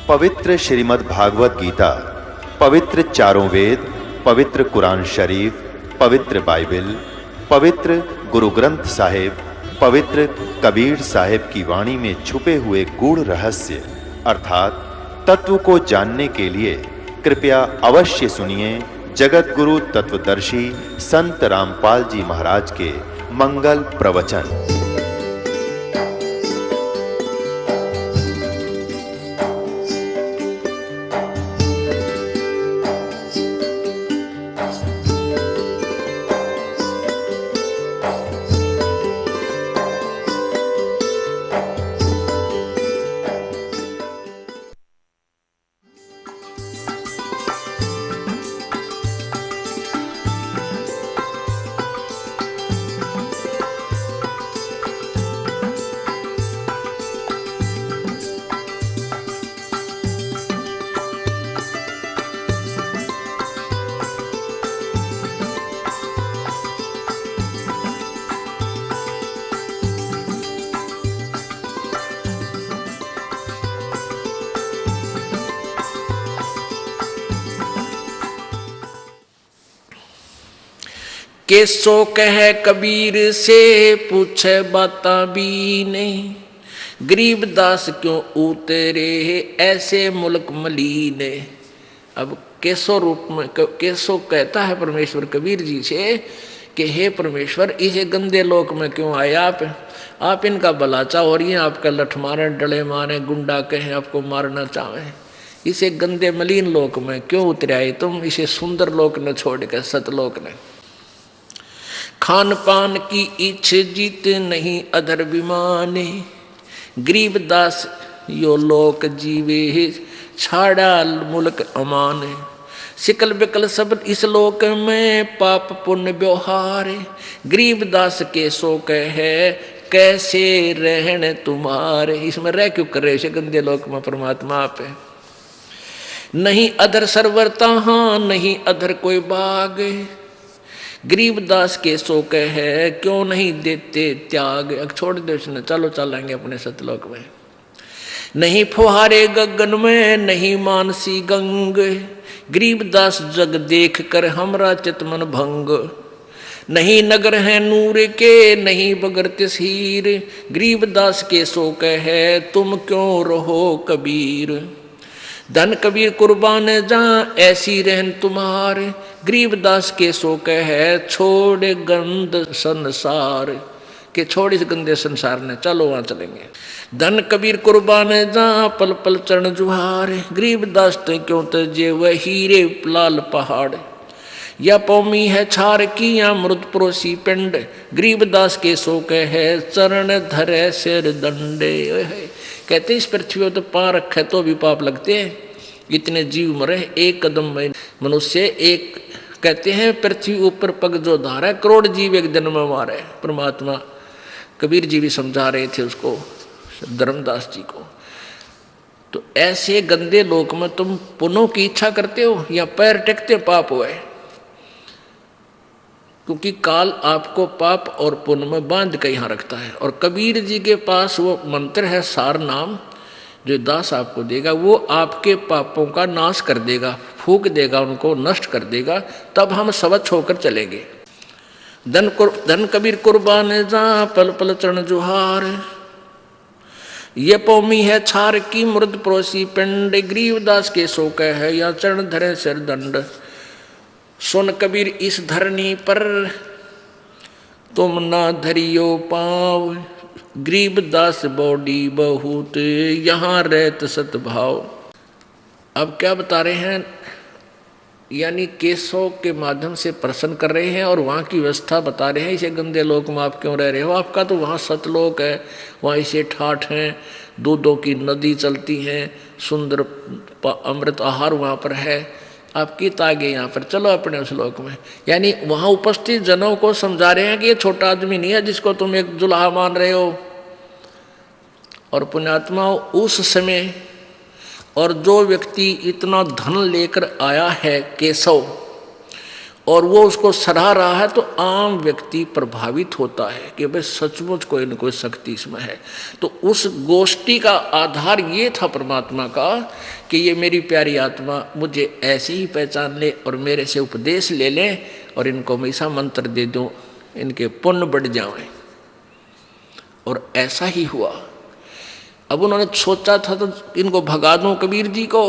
पवित्र श्रीमद् भागवत गीता, पवित्र चारों वेद, पवित्र कुरान शरीफ, पवित्र बाइबल, पवित्र गुरु ग्रंथ साहिब, पवित्र कबीर साहिब की वाणी में छुपे हुए गूढ़ रहस्य अर्थात तत्व को जानने के लिए कृपया अवश्य सुनिए जगत गुरु तत्वदर्शी संत रामपाल जी महाराज के मंगल प्रवचन। केसो कह कबीर से पूछे बाता बीने, गरीब दास क्यों उतरे ऐसे मुल्क मलीने। अब केसो रूप में केसो कहता है परमेश्वर कबीर जी से कि हे परमेश्वर, इसे गंदे लोक में क्यों आए आप इनका भला चाहो और ये आपका लठ मारे, डले मारे, गुंडा कहें, आपको मारना चाहें, इसे गंदे मलिन लोक में क्यों उतरे आए तुम, इसे सुंदर लोक न छोड़ कर सतलोक ने। खान पान की इच्छ जीत नहीं अधर विमाने, गरीब दास यो लोक जीवे छाड़ा मुल्क अमाने। सिकल बिकल सब इस लोक में पाप पुण्य व्यवहार, गरीब दास के शोक है कैसे रहने तुम्हारे। इसमें रह क्यों कर रहे गंदे लोक में परमात्मा आप है। नहीं अधर सरवरता हाँ नहीं अधर कोई बाग, गरीब दास के शोक है क्यों नहीं देते त्याग। छोड़ दे उसने, चलो चलेंगे अपने सतलोक में। नहीं फुहारे गगन में नहीं मानसी गंग, गरीब दास जग देख कर हमरा चितमन भंग। नहीं नगर है नूर के नहीं बगर तस्हीर, गरीब दास के शोक है तुम क्यों रहो कबीर। धन कबीर कुर्बान जा ऐसी रहन तुम्हारे, गरीब दास के शोक है छोड़ गंद संसार। के छोड़ इस गंदे संसार ने, चलो वहां चलेंगे। धन कबीर कुर्बान जा पल पल चरण जुहार, गरीब दास ते क्यों तजे वह हीरे लाल पहाड़। या पौमी है छार की या मृत परोसी पिंड, गरीब दास के शोक है चरण धरे सिर दंडे। कहते इस पृथ्वी तो पां रखे तो भी पाप लगते हैं, इतने जीव मरे एक कदम में मनुष्य एक। कहते हैं पृथ्वी ऊपर पग जो धारा है करोड़ जीव एक दिन में मारे। परमात्मा कबीर जी भी समझा रहे थे उसको, धर्मदास जी को। तो ऐसे गंदे लोक में तुम पुण्यों की इच्छा करते हो या पैर टेकते पाप हुए, क्योंकि काल आपको पाप और पुण्य में बांध के यहाँ रखता है। और कबीर जी के पास वो मंत्र है सार नाम, जो दास आपको देगा वो आपके पापों का नाश कर देगा, फूक देगा, उनको नष्ट कर देगा, तब हम स्वच्छ होकर चलेंगे। धन कबीर कुर्बान जा पल पल चरण जुहार, ये पौमी है छार की मृद परोसी पिंड, गरीब दास के शोक है या चरण धरे सिर दंड। सुन कबीर इस धरनी पर तुम ना धरियो पाव, गरीब दास बॉडी बहुत यहाँ रहत सतभाव। अब क्या बता रहे हैं, यानी केसों के माध्यम से प्रश्न कर रहे हैं और वहाँ की व्यवस्था बता रहे हैं। इसे गंदे लोक में आप क्यों रह रहे हो, आपका तो वहाँ सतलोक है, वहाँ इसे ठाठ हैं, दूधों की नदी चलती हैं, सुंदर अमृत आहार वहाँ पर है, आपकी तागे यहाँ पर, चलो अपने उस लोक में। यानी वहाँ उपस्थित जनों को समझा रहे हैं कि ये छोटा आदमी नहीं है जिसको तुम एक जुल्हा मान रहे हो। और पुण्यात्मा उस समय और जो व्यक्ति इतना धन लेकर आया है केशव, और वो उसको सराह रहा है, तो आम व्यक्ति प्रभावित होता है कि भाई सचमुच कोई न कोई शक्ति इसमें है। तो उस गोष्ठी का आधार ये था परमात्मा का कि ये मेरी प्यारी आत्मा मुझे ऐसे ही पहचान ले और मेरे से उपदेश ले लें और इनको मैं ऐसा मंत्र दे दूं, इनके पुण्य बढ़ जाएं। और ऐसा ही हुआ। अब उन्होंने सोचा था तो इनको भगा दूं कबीर जी को।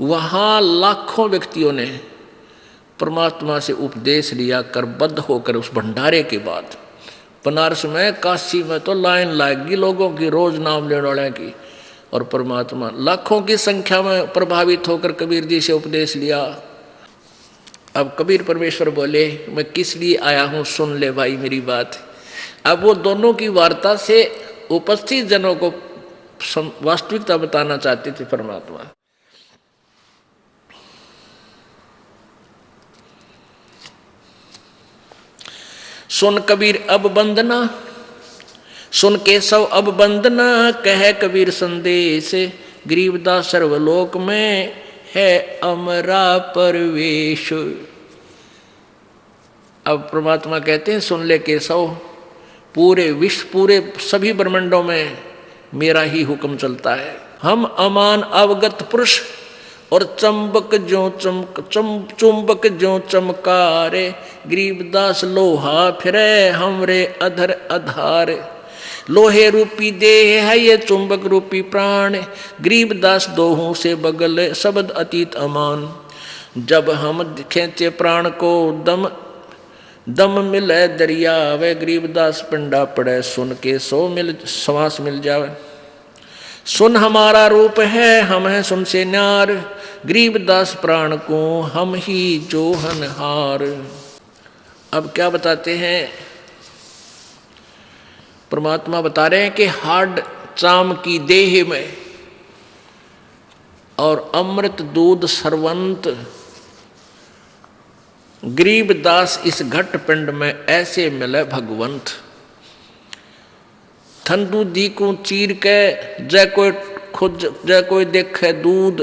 वहाँ लाखों व्यक्तियों ने परमात्मा से उपदेश लिया करबद्ध होकर उस भंडारे के बाद। बनारस में, काशी में तो लाइन लगेगी लोगों की, रोज नाम लेने वाले की। और परमात्मा लाखों की संख्या में प्रभावित होकर कबीर जी से उपदेश लिया। अब कबीर परमेश्वर बोले, मैं किस लिए आया हूँ, सुन ले भाई मेरी बात। अब वो दोनों की वार्ता से उपस्थित जनों को वास्तविकता बताना चाहते थे परमात्मा। सुन कबीर अब बंदना, सुन केशव अब बंदना, कह कबीर संदेश, गरीबदास सर्वलोक में है अमरा परवेश। अब परमात्मा कहते हैं, सुन ले केशव, पूरे विश्व, पूरे सभी ब्रह्मांडों में मेरा ही हुक्म चलता है। हम अमान अवगत पुरुष और चुंबक जो चमकारे, गरीबदास लोहा फिरे हमरे अधर अधार। लोहे रूपी देह है ये चुंबक रूपी प्राण, गरीबदास दोहों से बगल शब्द अतीत अमान। जब हम खींचे प्राण को दम मिले दरिया, वे गरीबदास पिंडा पड़े, सुन के श्वास मिल जावे। सुन हमारा रूप है, हम हैं सुन से न्यार, गरीबदास प्राण को हम ही जोहनहार। अब क्या बताते हैं परमात्मा, बता रहे हैं कि हाड चाम की देह में और अमृत दूध सरवंत, गरीबदास इस घट पिंड में ऐसे मिले भगवंत। थन दूधी को चीर के जय कोई देखे दूध,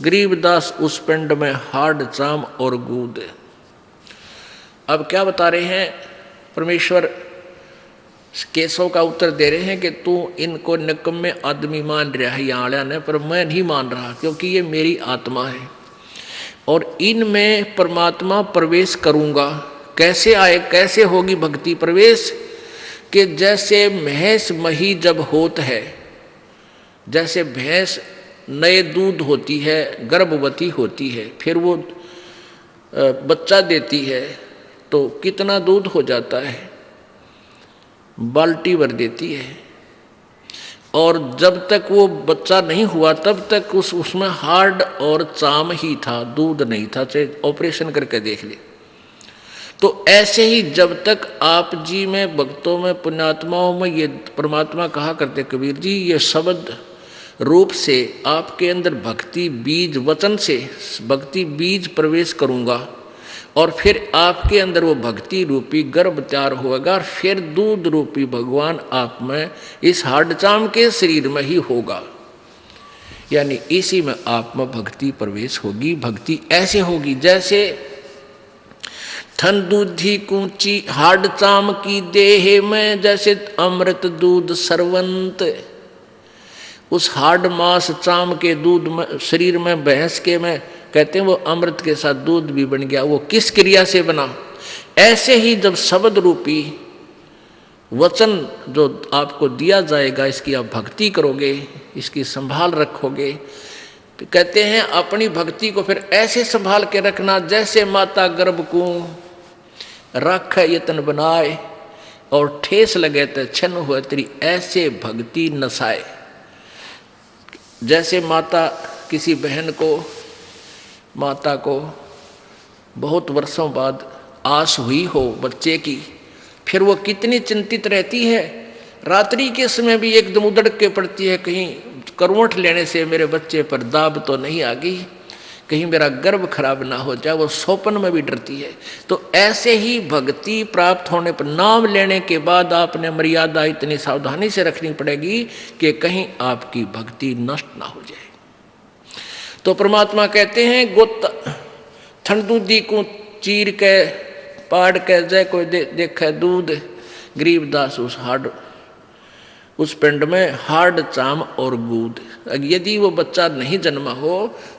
गरीबदास उस पिंड में हाड चाम और गूद। अब क्या बता रहे हैं परमेश्वर, केशव का उत्तर दे रहे हैं कि तू इनको निकम्मे आदमी मान रहा है यहाँ आया ने, पर मैं नहीं मान रहा, क्योंकि ये मेरी आत्मा है और इनमें परमात्मा प्रवेश करूँगा। कैसे आए, कैसे होगी भक्ति प्रवेश, कि जैसे भैंस मही जब होत है, जैसे भैंस नए दूध होती है, गर्भवती होती है, फिर वो बच्चा देती है तो कितना दूध हो जाता है, बाल्टी भर देती है। और जब तक वो बच्चा नहीं हुआ तब तक उसमें हार्ड और चाम ही था, दूध नहीं था, चाहे ऑपरेशन करके देख ले। तो ऐसे ही जब तक आप जी में, भक्तों में, पुण्यात्माओं में ये परमात्मा कहा करते कबीर जी, ये शब्द रूप से आपके अंदर भक्ति बीज, वचन से भक्ति बीज प्रवेश करूँगा और फिर आपके अंदर वो भक्ति रूपी गर्भ तैयार होगा, फिर दूध रूपी भगवान आप में इस हाडचाम के शरीर में ही होगा। यानी इसी में आप में भक्ति प्रवेश होगी। भक्ति ऐसे होगी जैसे थन दूधी कूची हाडचाम की देह में, जैसे अमृत दूध सरवंत। उस हाड मास चाम के दूध में, शरीर में भैंस के में कहते हैं वो अमृत के साथ दूध भी बन गया। वो किस क्रिया से बना? ऐसे ही जब शब्द रूपी वचन जो आपको दिया जाएगा, इसकी आप भक्ति करोगे, इसकी संभाल रखोगे, तो कहते हैं अपनी भक्ति को फिर ऐसे संभाल के रखना जैसे माता गर्भ को रख यतन बनाए और ठेस लगे तो छन हुए तेरी ऐसे भक्ति नसाए। जैसे माता किसी बहन को, माता को बहुत वर्षों बाद आस हुई हो बच्चे की, फिर वो कितनी चिंतित रहती है, रात्रि के समय भी एकदम उधड़ के पड़ती है, कहीं करवट लेने से मेरे बच्चे पर दाब तो नहीं आ गई, कहीं मेरा गर्भ खराब ना हो जाए, वो सोपन में भी डरती है। तो ऐसे ही भक्ति प्राप्त होने पर, नाम लेने के बाद आपने मर्यादा इतनी सावधानी से रखनी पड़ेगी कि कहीं आपकी भक्ति नष्ट ना हो जाए। तो परमात्मा कहते हैं गोत ठंडूदी को चीर के पाड़ के जय कोई देखे दूध। गरीबदास उस पिंड में हार्ड चाम और गूद। यदि वो बच्चा नहीं जन्मा हो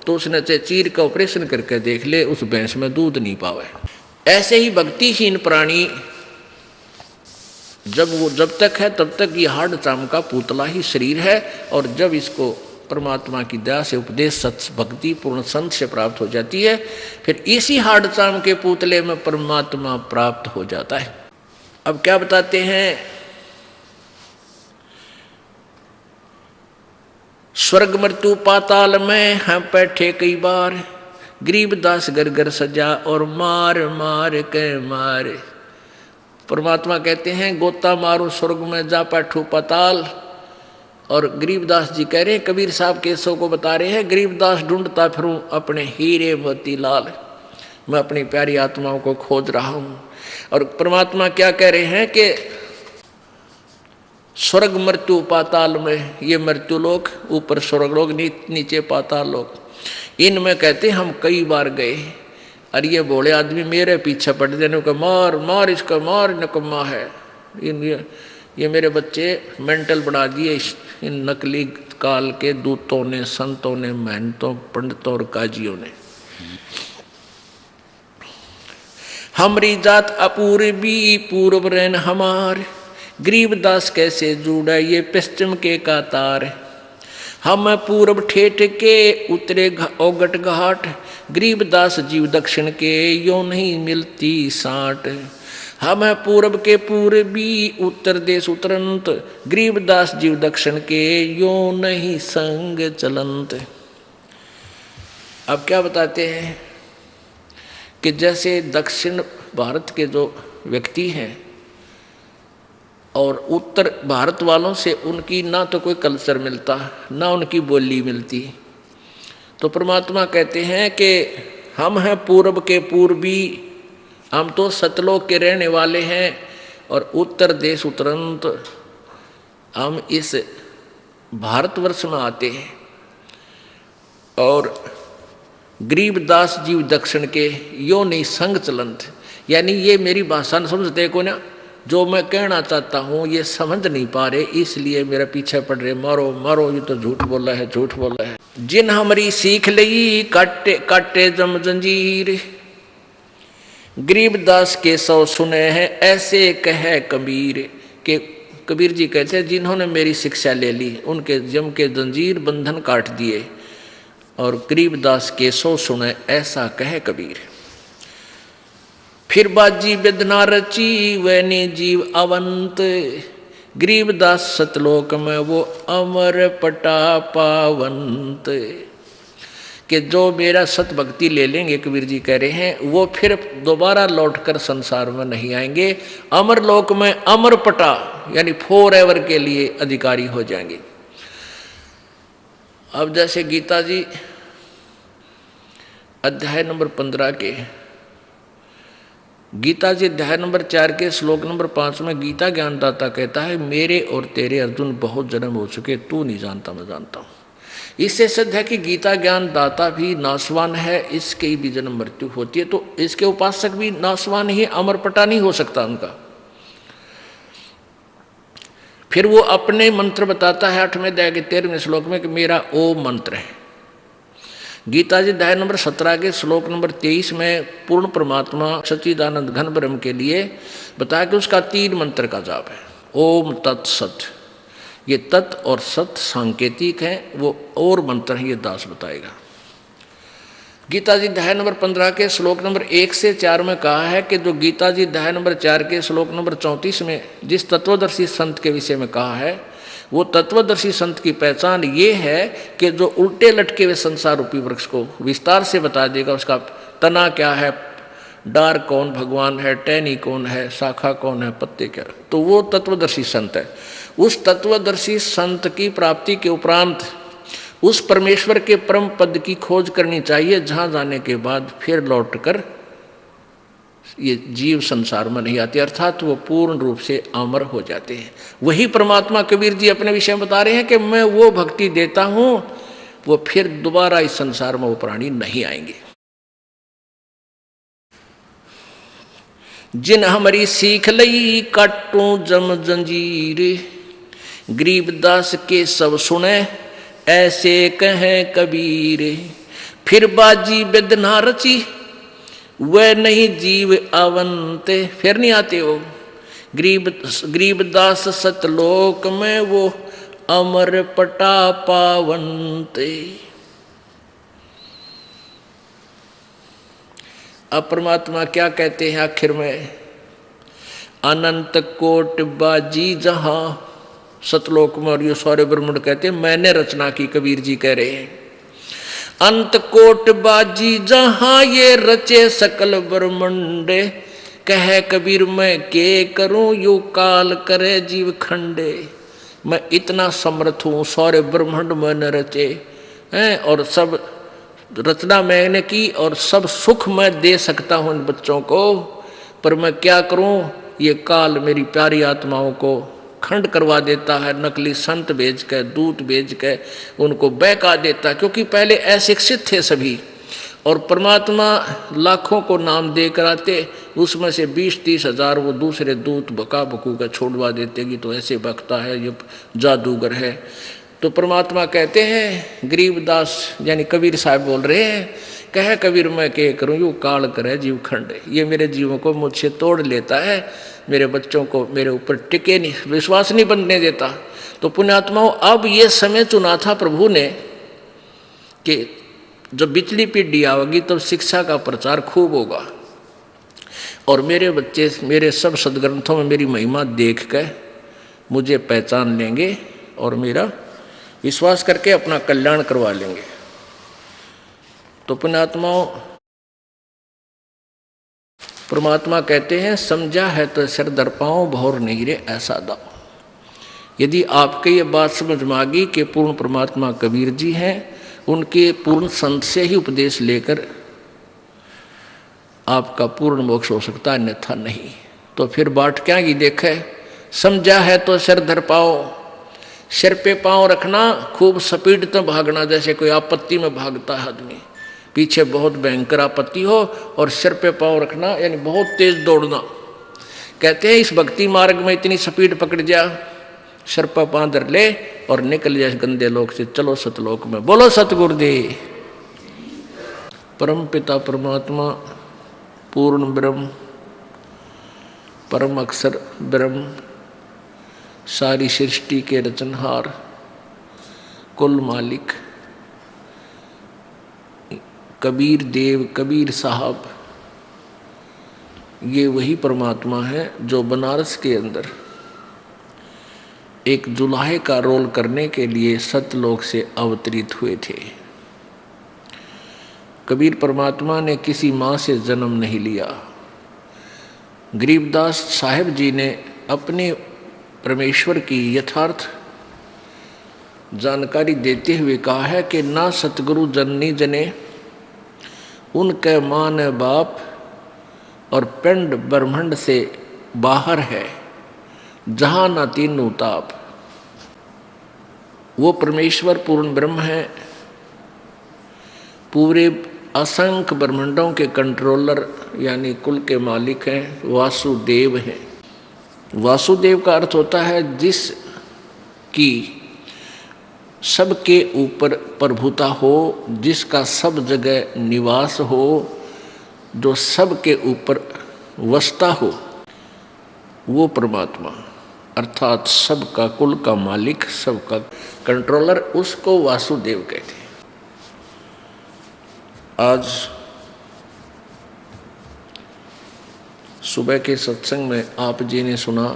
तो उसने चाहे चीर का ऑपरेशन करके देख ले, उस भैंस में दूध नहीं पावे। ऐसे ही भक्तिहीन प्राणी जब तक है तब तक ये हार्ड चाम का पुतला ही शरीर है, और जब इसको परमात्मा की दया से उपदेश सत्य भक्ति पूर्ण संत से प्राप्त हो जाती है, फिर इसी हार्ड चाम के पुतले में परमात्मा प्राप्त हो जाता है। अब क्या बताते हैं, स्वर्ग मृत्यु पाताल में हम बैठे कई बार, गरीबदास घर घर सजा और मार मार के मारे। परमात्मा कहते हैं गोता मारो स्वर्ग में जा बैठो पाताल, और गरीबदास जी कह रहे हैं, कबीर साहब केसों को बता रहे हैं, गरीबदास ढूंढता फिरूं अपने हीरे मोती लाल, मैं अपनी प्यारी आत्माओं को खोज रहा हूं। और परमात्मा क्या कह रहे हैं कि स्वर्ग मृत्यु पाताल में, ये मृत्यु लोक ऊपर स्वर्ग लोक नीचे पाताल लोक, इनमें कहते हम कई बार गए, और ये भोले आदमी मेरे पीछे पड़ देने को मार मार इसका मार नकम्मा है, ये मेरे बच्चे मेंटल बना दिए इन नकली काल के दूतों ने, संतों ने, महंतों, पंडितों और काजियों ने। हमारी जात अपूर्वी पूर्व रैन हमार, गरीबदास कैसे जुड़ा ये पश्चिम के कातार। हम पूर्व ठेठ के उतरे ओगट घाट, गरीबदास जीव दक्षिण के यो नहीं मिलती साट। हम पूर्व के पूर्वी उत्तर देश उतरंत, गरीबदास जीव दक्षिण के यो नहीं संग चलंत। अब क्या बताते हैं कि जैसे दक्षिण भारत के जो व्यक्ति हैं और उत्तर भारत वालों से उनकी ना तो कोई कल्चर मिलता ना उनकी बोली मिलती, तो परमात्मा कहते हैं कि हम हैं पूर्व के पूर्वी, हम तो सतलोक के रहने वाले हैं, और उत्तर देश उतरंत हम इस भारतवर्ष में आते हैं, और गरीबदास जीव दक्षिण के यो नहीं संग चलंत। यानी ये मेरी भाषा न समझते को ना, जो मैं कहना चाहता हूँ ये समझ नहीं पा रहे, इसलिए मेरा पीछे पड़ रहे, मारो मारो, ये तो झूठ बोला है, झूठ बोला है। जिन हमारी सीख लई काटे काटे जम जंजीर, गरीबदास के सौ सुने हैं ऐसे कहे कबीर। के कबीर जी कहते हैं जिन्होंने मेरी शिक्षा ले ली उनके जम के जंजीर बंधन काट दिए, और गरीबदास के सौ सुने ऐसा कहे कबीर। फिर बाजी वेदना रची वैनी जीव अवंत, गरीबदास सतलोक में वो अमर पटा पावंत। कि जो मेरा सत भक्ति ले लेंगे, कबीर जी कह रहे हैं, वो फिर दोबारा लौटकर संसार में नहीं आएंगे, अमर लोक में अमर पटा यानी फॉर एवर के लिए अधिकारी हो जाएंगे। अब जैसे गीता जी अध्याय नंबर 15 के, गीता जी अध्याय नंबर 4 के श्लोक नंबर 5 में गीता ज्ञानदाता कहता है, मेरे और तेरे अर्जुन बहुत जन्म हो चुके, तू नहीं जानता मैं जानता हूँ। इससे सिद्ध है कि गीता ज्ञानदाता भी नाशवान है, इसकी भी जन्म मृत्यु होती है, तो इसके उपासक भी नाशवान ही, अमरपटा नहीं हो सकता उनका। फिर वो अपने मंत्र बताता है 8वें अध्याय के 13वें श्लोक में कि मेरा ओम मंत्र है। गीता जी अध्याय नंबर 17 के श्लोक नंबर 23 में पूर्ण परमात्मा सच्चिदानंद घन ब्रह्म के लिए बताया कि उसका 3 मंत्र का जाप है, ओम तत्सत। ये तत् और सत सांकेतिक है, वो और मंत्र है, ये दास बताएगा। गीता जी अध्याय नंबर 15 के श्लोक नंबर 1 से 4 में कहा है कि जो गीता जी अध्याय नंबर 4 के श्लोक नंबर 34 में जिस तत्वदर्शी संत के विषय में कहा है, वो तत्वदर्शी संत की पहचान ये है कि जो उल्टे लटके हुए संसार रूपी वृक्ष को विस्तार से बता देगा, उसका तना क्या है, डार कौन भगवान है, टहनी कौन है, शाखा कौन है, पत्ते क्या, तो वो तत्वदर्शी संत है। उस तत्वदर्शी संत की प्राप्ति के उपरांत उस परमेश्वर के परम पद की खोज करनी चाहिए, जहाँ जाने के बाद फिर लौटकर ये जीव संसार में नहीं आते, अर्थात वो पूर्ण रूप से अमर हो जाते हैं। वही परमात्मा कबीर जी अपने विषय में बता रहे हैं कि मैं वो भक्ति देता हूँ, वो फिर दोबारा इस संसार में वो प्राणी नहीं आएंगे। जिन हमारी सीख लई काटूं जम जंजीर। गरीबदास के सब सुने ऐसे कहे कबीर। फिर बाजी बेदना रची वह नहीं जीव आवंते। फिर नहीं आते हो गरीबदास सतलोक में वो अमर पटा पावंते। अब परमात्मा क्या कहते हैं आखिर में, अनंत कोट बाजी जहां सतलोक में, और ये सारे ब्रह्मंड कहते हैं मैंने रचना की, कबीर जी कह रहे हैं। अंत कोट बाजी जहां ये रचे सकल ब्रह्मंडे। कहे कबीर मैं के करूं यू काल करे जीव खंडे। मैं इतना समर्थ हूं, सारे ब्रह्मंड मैंने रचे हैं और सब रचना मैंने की और सब सुख मैं दे सकता हूं इन बच्चों को, पर मैं क्या करूं, ये काल मेरी प्यारी आत्माओं को खंड करवा देता है। नकली संत भेज के, दूत भेज के उनको बहका देता, क्योंकि पहले अशिक्षित थे सभी और परमात्मा लाखों को नाम दे कर आते, उसमें से 20-30 हजार वो दूसरे दूत बका बकू का छोड़वा देते कि तो ऐसे बकता है, ये जादूगर है। तो परमात्मा कहते हैं, गरीबदास यानी कबीर साहब बोल रहे हैं, कहे कबीर मैं के करूं यू काल करे जीव खंड। ये मेरे जीवों को मुझसे तोड़ लेता है, मेरे बच्चों को मेरे ऊपर टिके नहीं, विश्वास नहीं बनने देता। तो पुण्यात्माओं, अब ये समय चुना था प्रभु ने कि जब बिचली पीढ़ी आवेगी तब शिक्षा का प्रचार खूब होगा और मेरे बच्चे मेरे सब सदग्रंथों में मेरी महिमा देख कर मुझे पहचान लेंगे और मेरा विश्वास करके अपना कल्याण करवा लेंगे। तो पुण्यात्माओं, परमात्मा कहते हैं समझा है तो सिर दर पाओ भौर नहीं रे ऐसा दाओ। यदि आपके ये बात समझ में आ गई कि पूर्ण परमात्मा कबीर जी हैं, उनके पूर्ण संत से ही उपदेश लेकर आपका पूर्ण मोक्ष हो सकता है, अन्यथा नहीं। तो फिर बाट क्या की देखे, समझा है तो सिर धर पाओ। सिर पे पांव रखना, खूब स्पीड तो भागना, जैसे कोई आपत्ति में भागता है आदमी, पीछे बहुत भयंकर आपत्ति हो और सिर पे पांव रखना यानी बहुत तेज दौड़ना। कहते हैं इस भक्ति मार्ग में इतनी स्पीड पकड़ जा, सिर पर पांव धर ले और निकल जाए गंदे लोक से, चलो सतलोक में। बोलो सतगुरुदेव। परम पिता परमात्मा पूर्ण ब्रह्म, परम अक्षर ब्रह्म, सारी सृष्टि के रचनहार, कुल मालिक कबीर देव, कबीर साहब, ये वही परमात्मा है जो बनारस के अंदर एक जुलाहे का रोल करने के लिए सतलोक से अवतरित हुए थे। कबीर परमात्मा ने किसी माँ से जन्म नहीं लिया। गरीबदास साहिब जी ने अपने परमेश्वर की यथार्थ जानकारी देते हुए कहा है कि ना सतगुरु जननी जने, उनके माँ ने बाप और पिंड ब्रह्मांड से बाहर है, जहाँ न तीनों ताप। वो परमेश्वर पूर्ण ब्रह्म है, पूरे असंख्य ब्रह्मांडों के कंट्रोलर यानी कुल के मालिक हैं, वासुदेव हैं। वासुदेव का अर्थ होता है जिसकी सबके ऊपर प्रभुता हो, जिसका सब जगह निवास हो, जो सबके ऊपर वसता हो, वो परमात्मा अर्थात सबका कुल का मालिक, सबका कंट्रोलर, उसको वासुदेव कहते हैं। आज सुबह के सत्संग में आप जी ने सुना,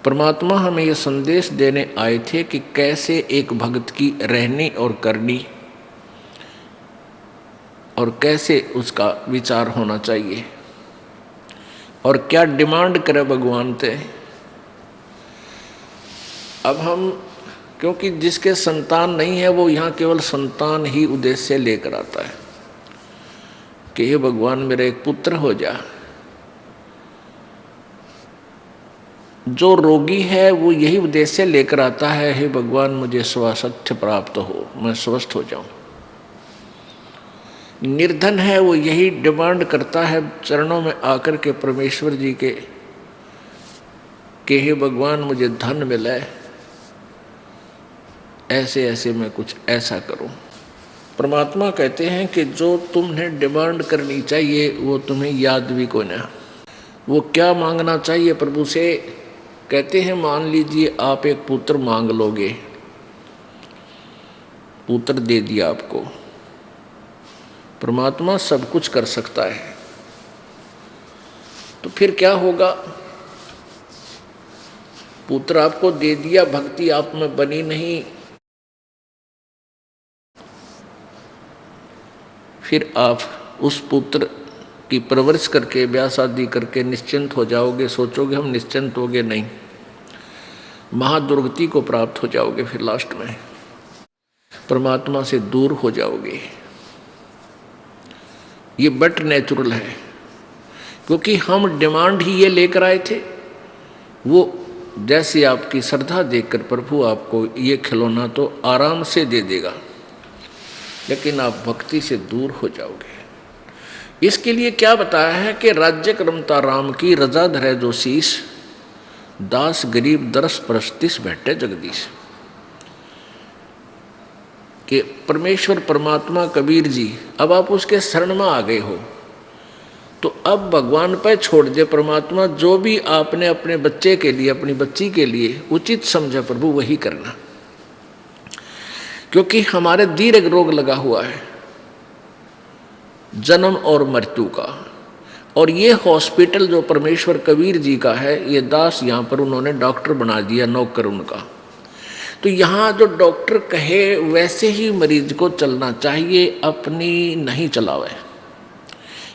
परमात्मा हमें यह संदेश देने आए थे कि कैसे एक भक्त की रहनी और करनी और कैसे उसका विचार होना चाहिए और क्या डिमांड करे भगवान से। अब हम, क्योंकि जिसके संतान नहीं है वो यहाँ केवल संतान ही उद्देश्य लेकर आता है कि हे भगवान मेरा एक पुत्र हो जा। जो रोगी है वो यही उद्देश्य लेकर आता है, हे भगवान मुझे स्वास्थ्य प्राप्त हो, मैं स्वस्थ हो जाऊं। निर्धन है वो यही डिमांड करता है चरणों में आकर के परमेश्वर जी के कि हे भगवान मुझे धन मिले, ऐसे ऐसे मैं कुछ ऐसा करूं। परमात्मा कहते हैं कि जो तुम्हें डिमांड करनी चाहिए वो तुम्हें याद भी को ना। वो क्या मांगना चाहिए प्रभु से? कहते हैं मान लीजिए आप एक पुत्र मांग लोगे, पुत्र दे दिया आपको। परमात्मा सब कुछ कर सकता है, तो फिर क्या होगा? पुत्र आपको दे दिया, भक्ति आप में बनी नहीं, फिर आप उस पुत्र की परवरिश करके ब्याह शादी करके निश्चिंत हो जाओगे। सोचोगे हम निश्चिंत होगे, नहीं, महादुर्गति को प्राप्त हो जाओगे। फिर लास्ट में परमात्मा से दूर हो जाओगे। ये बट नेचुरल है, क्योंकि हम डिमांड ही ये लेकर आए थे। वो जैसे आपकी श्रद्धा देखकर प्रभु आपको ये खिलौना तो आराम से दे देगा, लेकिन आप भक्ति से दूर हो जाओगे। इसके लिए क्या बताया है कि राज्य क्रमता राम की रजा धरे जो शीश, दास गरीब दरस परस्तिस बैठे जगदीश। कि परमेश्वर परमात्मा कबीर जी, अब आप उसके शरण में आ गए हो, तो अब भगवान पर छोड़ दे। परमात्मा जो भी आपने अपने बच्चे के लिए, अपनी बच्ची के लिए उचित समझा प्रभु वही करना। क्योंकि हमारे दीर्घ रोग लगा हुआ है, जन्म और मृत्यु का, और ये हॉस्पिटल जो परमेश्वर कबीर जी का है, ये दास यहाँ पर उन्होंने डॉक्टर बना दिया, नौकर उनका। तो यहाँ जो डॉक्टर कहे वैसे ही मरीज को चलना चाहिए, अपनी नहीं चलावे।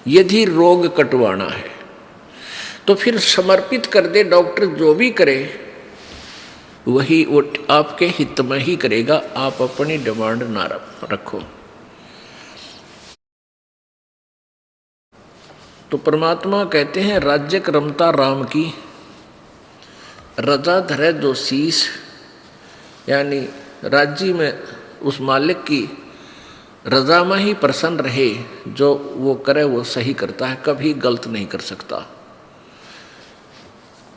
यदि रोग कटवाना है तो फिर समर्पित कर दे। डॉक्टर जो भी करे वही वो आपके हित में ही करेगा, आप अपनी डिमांड ना रखो। तो परमात्मा कहते हैं राज्य क्रमता राम की रजा धरे जो शीश, यानी राज्य में उस मालिक की रजा में ही प्रसन्न रहे। जो वो करे वो सही करता है, कभी गलत नहीं कर सकता।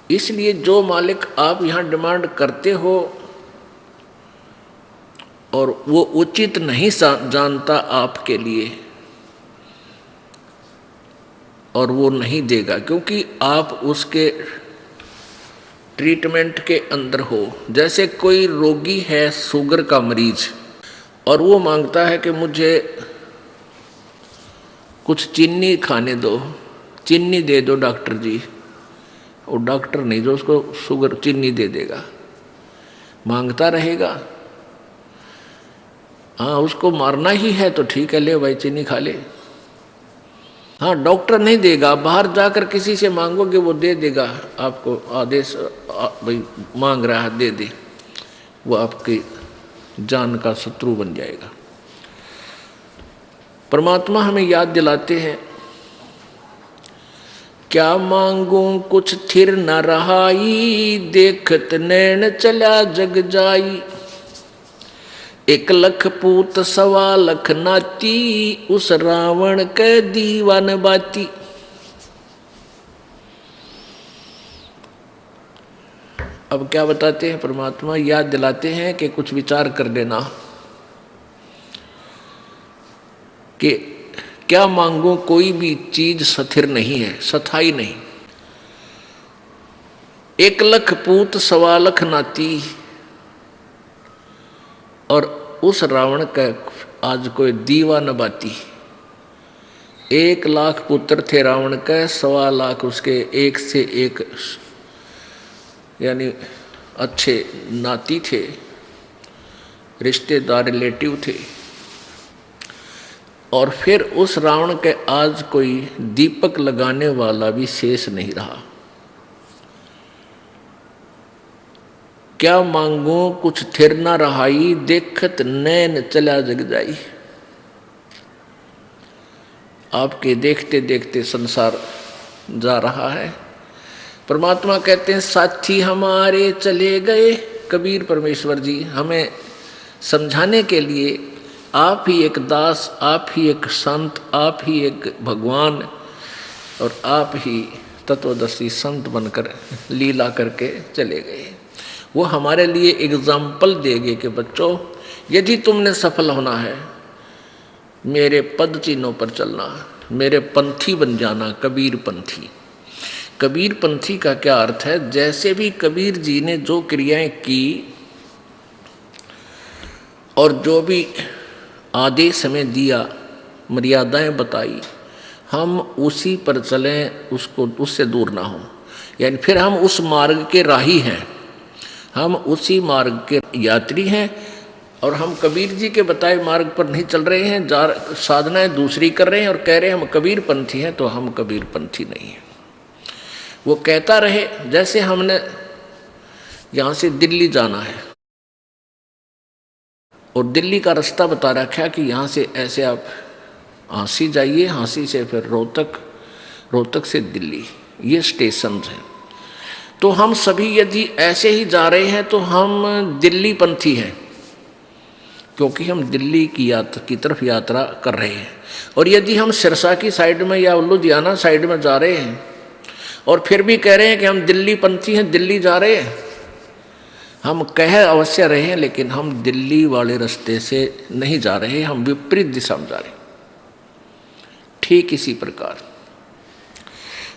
इसलिए जो मालिक आप यहाँ डिमांड करते हो और वो उचित नहीं जानता आपके लिए, और वो नहीं देगा, क्योंकि आप उसके ट्रीटमेंट के अंदर हो। जैसे कोई रोगी है, शुगर का मरीज, और वो मांगता है कि मुझे कुछ चीनी खाने दो, चीनी दे दो डॉक्टर जी। और डॉक्टर नहीं जो उसको शुगर चीनी दे देगा, मांगता रहेगा। हाँ, उसको मारना ही है तो ठीक है, ले भाई चीनी खा ले। हाँ, डॉक्टर नहीं देगा, बाहर जाकर किसी से मांगोगे वो दे देगा आपको आदेश, भाई मांग रहा है दे दे, वो आपकी जान का शत्रु बन जाएगा। परमात्मा हमें याद दिलाते हैं, क्या मांगूं कुछ थिर न रहाई, देखत नैन चला जग जाई। 1 लख पूत 1.25 लाख नाती, उस रावण के दीवान बाती। अब क्या बताते हैं परमात्मा? याद दिलाते हैं कि कुछ विचार कर लेना कि क्या मांगो, कोई भी चीज स्थिर नहीं है, स्थायी नहीं। 1 लख पूत 1.25 लाख नाती, और उस रावण का आज कोई दीवा न बाती। 1 लाख पुत्र थे रावण के, 1.25 लाख उसके एक से एक यानी अच्छे नाती थे, रिश्तेदार रिलेटिव थे। और फिर उस रावण के आज कोई दीपक लगाने वाला भी शेष नहीं रहा। क्या मांगो कुछ थिर न रहाई, देखत नैन चला जग जाई। आपके देखते देखते संसार जा रहा है। परमात्मा कहते हैं साथी हमारे चले गए। कबीर परमेश्वर जी हमें समझाने के लिए आप ही एक दास, आप ही एक संत, आप ही एक भगवान और आप ही तत्वदर्शी संत बनकर लीला करके चले गए। वो हमारे लिए एग्जाम्पल देंगे कि बच्चों, यदि तुमने सफल होना है, मेरे पद चिन्हों पर चलना, मेरे पंथी बन जाना, कबीर पंथी। कबीर पंथी का क्या अर्थ है? जैसे भी कबीर जी ने जो क्रियाएं की और जो भी आदेश हमें दिया, मर्यादाएं बताई, हम उसी पर चलें, उससे दूर ना हो। यानी फिर हम उस मार्ग के राही हैं, हम उसी मार्ग के यात्री हैं और हम कबीर जी के बताए मार्ग पर नहीं चल रहे हैं, साधनाएं दूसरी कर रहे हैं और कह रहे हैं हम कबीर पंथी हैं, तो हम कबीर पंथी नहीं हैं। वो कहता रहे, जैसे हमने यहाँ से दिल्ली जाना है और दिल्ली का रास्ता बता रखा है कि यहाँ से ऐसे आप हाँसी जाइए, हाँसी से फिर रोहतक, रोहतक से दिल्ली, ये स्टेशन हैं। तो हम सभी यदि ऐसे ही जा रहे हैं तो हम दिल्ली पंथी हैं, क्योंकि हम दिल्ली की तरफ यात्रा कर रहे हैं। और यदि हम सिरसा की साइड में या लुधियाना साइड में जा रहे हैं और फिर भी कह रहे हैं कि हम दिल्ली पंथी हैं, दिल्ली जा रहे हैं, हम कह अवश्य रहे हैं, लेकिन हम दिल्ली वाले रास्ते से नहीं जा रहे, हम विपरीत दिशा में जा रहे हैं। ठीक इसी प्रकार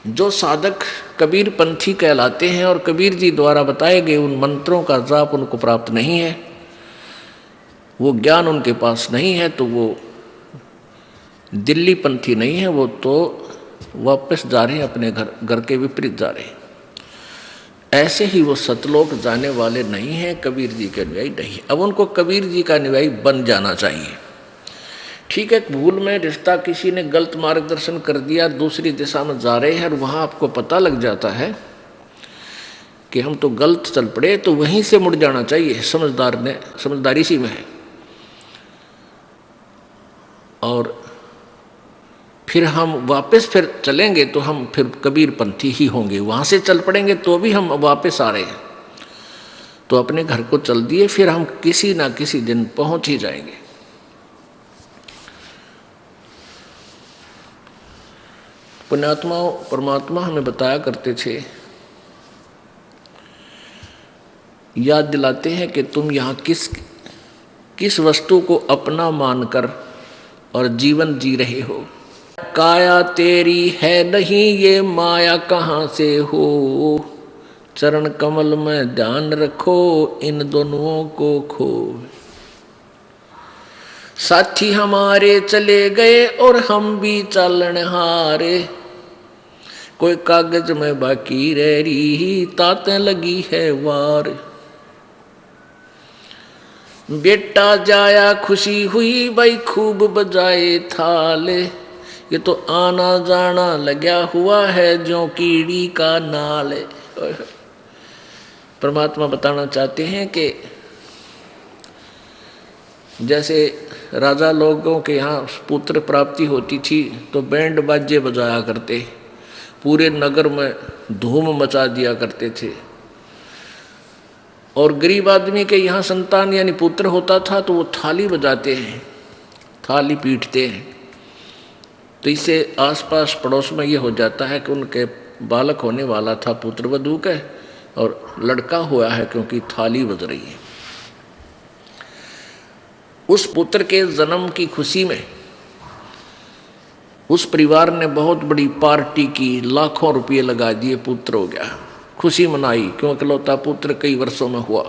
जो साधक कबीर पंथी कहलाते हैं और कबीर जी द्वारा बताए गए उन मंत्रों का जाप उनको प्राप्त नहीं है, वो ज्ञान उनके पास नहीं है, तो वो दिल्ली पंथी नहीं है, वो तो वापस जा रहे हैं अपने घर के विपरीत जा रहे हैं। ऐसे ही वो सतलोक जाने वाले नहीं हैं, कबीर जी के अनुयायी नहीं। अब उनको कबीर जी का अनुयायी बन जाना चाहिए। ठीक है, भूल में रिश्ता किसी ने गलत मार्गदर्शन कर दिया, दूसरी दिशा में जा रहे हैं और वहाँ आपको पता लग जाता है कि हम तो गलत चल पड़े, तो वहीं से मुड़ जाना चाहिए। समझदारी सी में है। और फिर हम वापस फिर चलेंगे तो हम फिर कबीर पंथी ही होंगे। वहाँ से चल पड़ेंगे तो भी हम वापस आ रहे हैं, तो अपने घर को चल दिए, फिर हम किसी ना किसी दिन पहुँच ही जाएंगे। पुण्यात्मा परमात्मा हमें बताया करते थे, याद दिलाते हैं कि तुम यहाँ किस वस्तु को अपना मानकर और जीवन जी रहे हो। काया तेरी है नहीं, ये माया कहाँ से हो। चरण कमल में ध्यान रखो, इन दोनों को खो। साथी हमारे चले गए और हम भी चालन हारे। कोई कागज में बाकी रह रही, ताते लगी है वार। बेटा जाया खुशी हुई, भाई खूब बजाए थाले। ये तो आना जाना लगा हुआ है, जो कीड़ी का नाल। परमात्मा बताना चाहते हैं कि जैसे राजा लोगों के यहाँ पुत्र प्राप्ति होती थी तो बैंड बाजे बजाया करते, पूरे नगर में धूम मचा दिया करते थे। और गरीब आदमी के यहाँ संतान यानी पुत्र होता था तो वो थाली बजाते हैं, थाली पीटते हैं। तो इससे आसपास पड़ोस में ये हो जाता है कि उनके बालक होने वाला था पुत्र वधू के, और लड़का हुआ है क्योंकि थाली बज रही है। उस पुत्र के जन्म की खुशी में उस परिवार ने बहुत बड़ी पार्टी की, लाखों रुपये लगा दिए, पुत्र हो गया, खुशी मनाई, क्योंकि इकलौता पुत्र कई वर्षों में हुआ।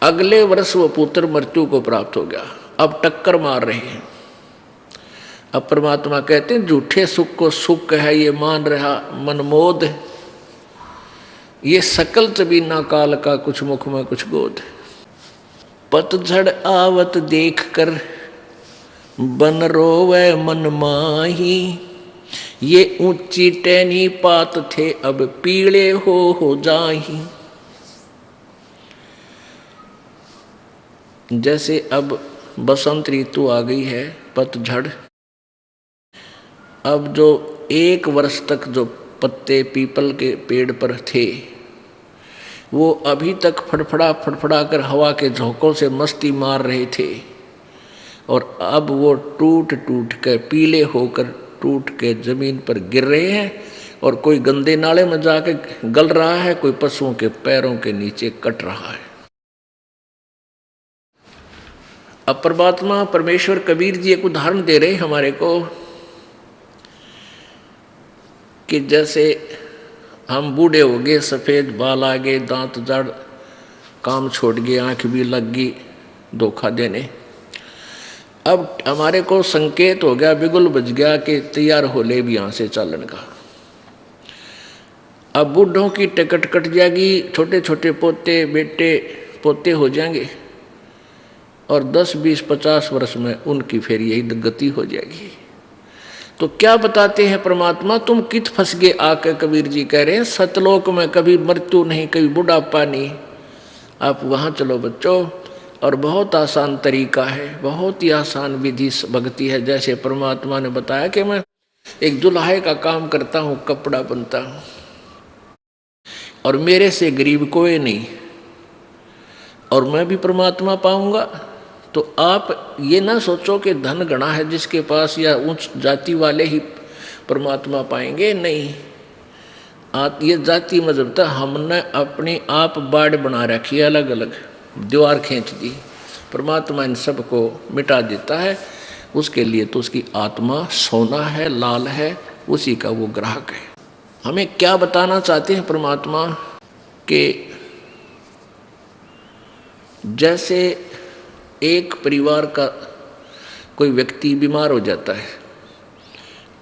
अगले वर्ष वो पुत्र मृत्यु को प्राप्त हो गया। अब टक्कर मार रहे हैं। अब परमात्मा कहते हैं झूठे सुख को सुख है ये मान रहा मनमोद। ये सकल चबीना काल का, कुछ मुख में कुछ गोद। पतझड़ आवत देख कर बन रोवे मन माही। ये ऊंची टहनी पात थे अब पीले हो जाही। जैसे अब बसंत ऋतु आ गई है, पतझड़। अब जो एक वर्ष तक जो पत्ते पीपल के पेड़ पर थे वो अभी तक फड़फड़ा कर हवा के झोंकों से मस्ती मार रहे थे। और अब वो टूट टूट के पीले होकर टूट के जमीन पर गिर रहे हैं, और कोई गंदे नाले में जाके गल रहा है, कोई पशुओं के पैरों के नीचे कट रहा है। अब परमात्मा परमेश्वर कबीर जी एक उदाहरण दे रहे हमारे को कि जैसे हम बूढ़े हो गए, सफ़ेद बाल आ गए, दांत जड़, काम छोड़ गए, आँख भी लग गई धोखा देने। अब हमारे को संकेत हो गया, बिगुल बज गया कि तैयार हो ले भी यहाँ से चलन का। अब बूढ़ों की टिकट कट जाएगी, छोटे छोटे पोते बेटे पोते हो जाएंगे, और 10, 20, 50 वर्ष में उनकी फिर यही गति हो जाएगी। तो क्या बताते हैं परमात्मा, तुम कित फंस गए आके, कबीर जी कह रहे हैं सतलोक में कभी मृत्यु नहीं, कभी बुढ़ापा नहीं। आप वहाँ चलो बच्चों, और बहुत आसान तरीका है, बहुत ही आसान विधि भक्ति है। जैसे परमात्मा ने बताया कि मैं एक दुल्हे का काम करता हूँ, कपड़ा बनता हूँ, और मेरे से गरीब कोई नहीं, और मैं भी परमात्मा पाऊंगा। तो आप ये ना सोचो कि धन गणा है जिसके पास, या उच्च जाति वाले ही परमात्मा पाएंगे, नहीं। ये जाति मजहब था, हमने अपनी आप बाढ़ बना रखी है, अलग अलग दीवार खींच दी। परमात्मा इन सब को मिटा देता है, उसके लिए तो उसकी आत्मा सोना है, लाल है, उसी का वो ग्राहक है। हमें क्या बताना चाहते हैं परमात्मा कि जैसे एक परिवार का कोई व्यक्ति बीमार हो जाता है,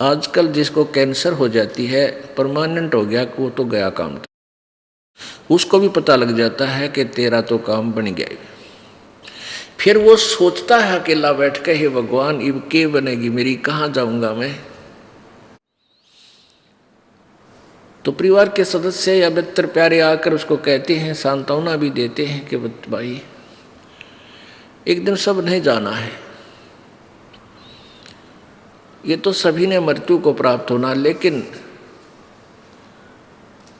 आजकल जिसको कैंसर हो जाती है, परमानेंट हो गया, वो तो गया काम, उसको भी पता लग जाता है कि तेरा तो काम बन गया। फिर वो सोचता है अकेला बैठ के, हे भगवान अब के बनेगी मेरी, कहाँ जाऊंगा मैं। तो परिवार के सदस्य या मित्र प्यारे आकर उसको कहते हैं, सांत्वना भी देते हैं कि भाई एक दिन सब नहीं जाना है, ये तो सभी ने मृत्यु को प्राप्त होना, लेकिन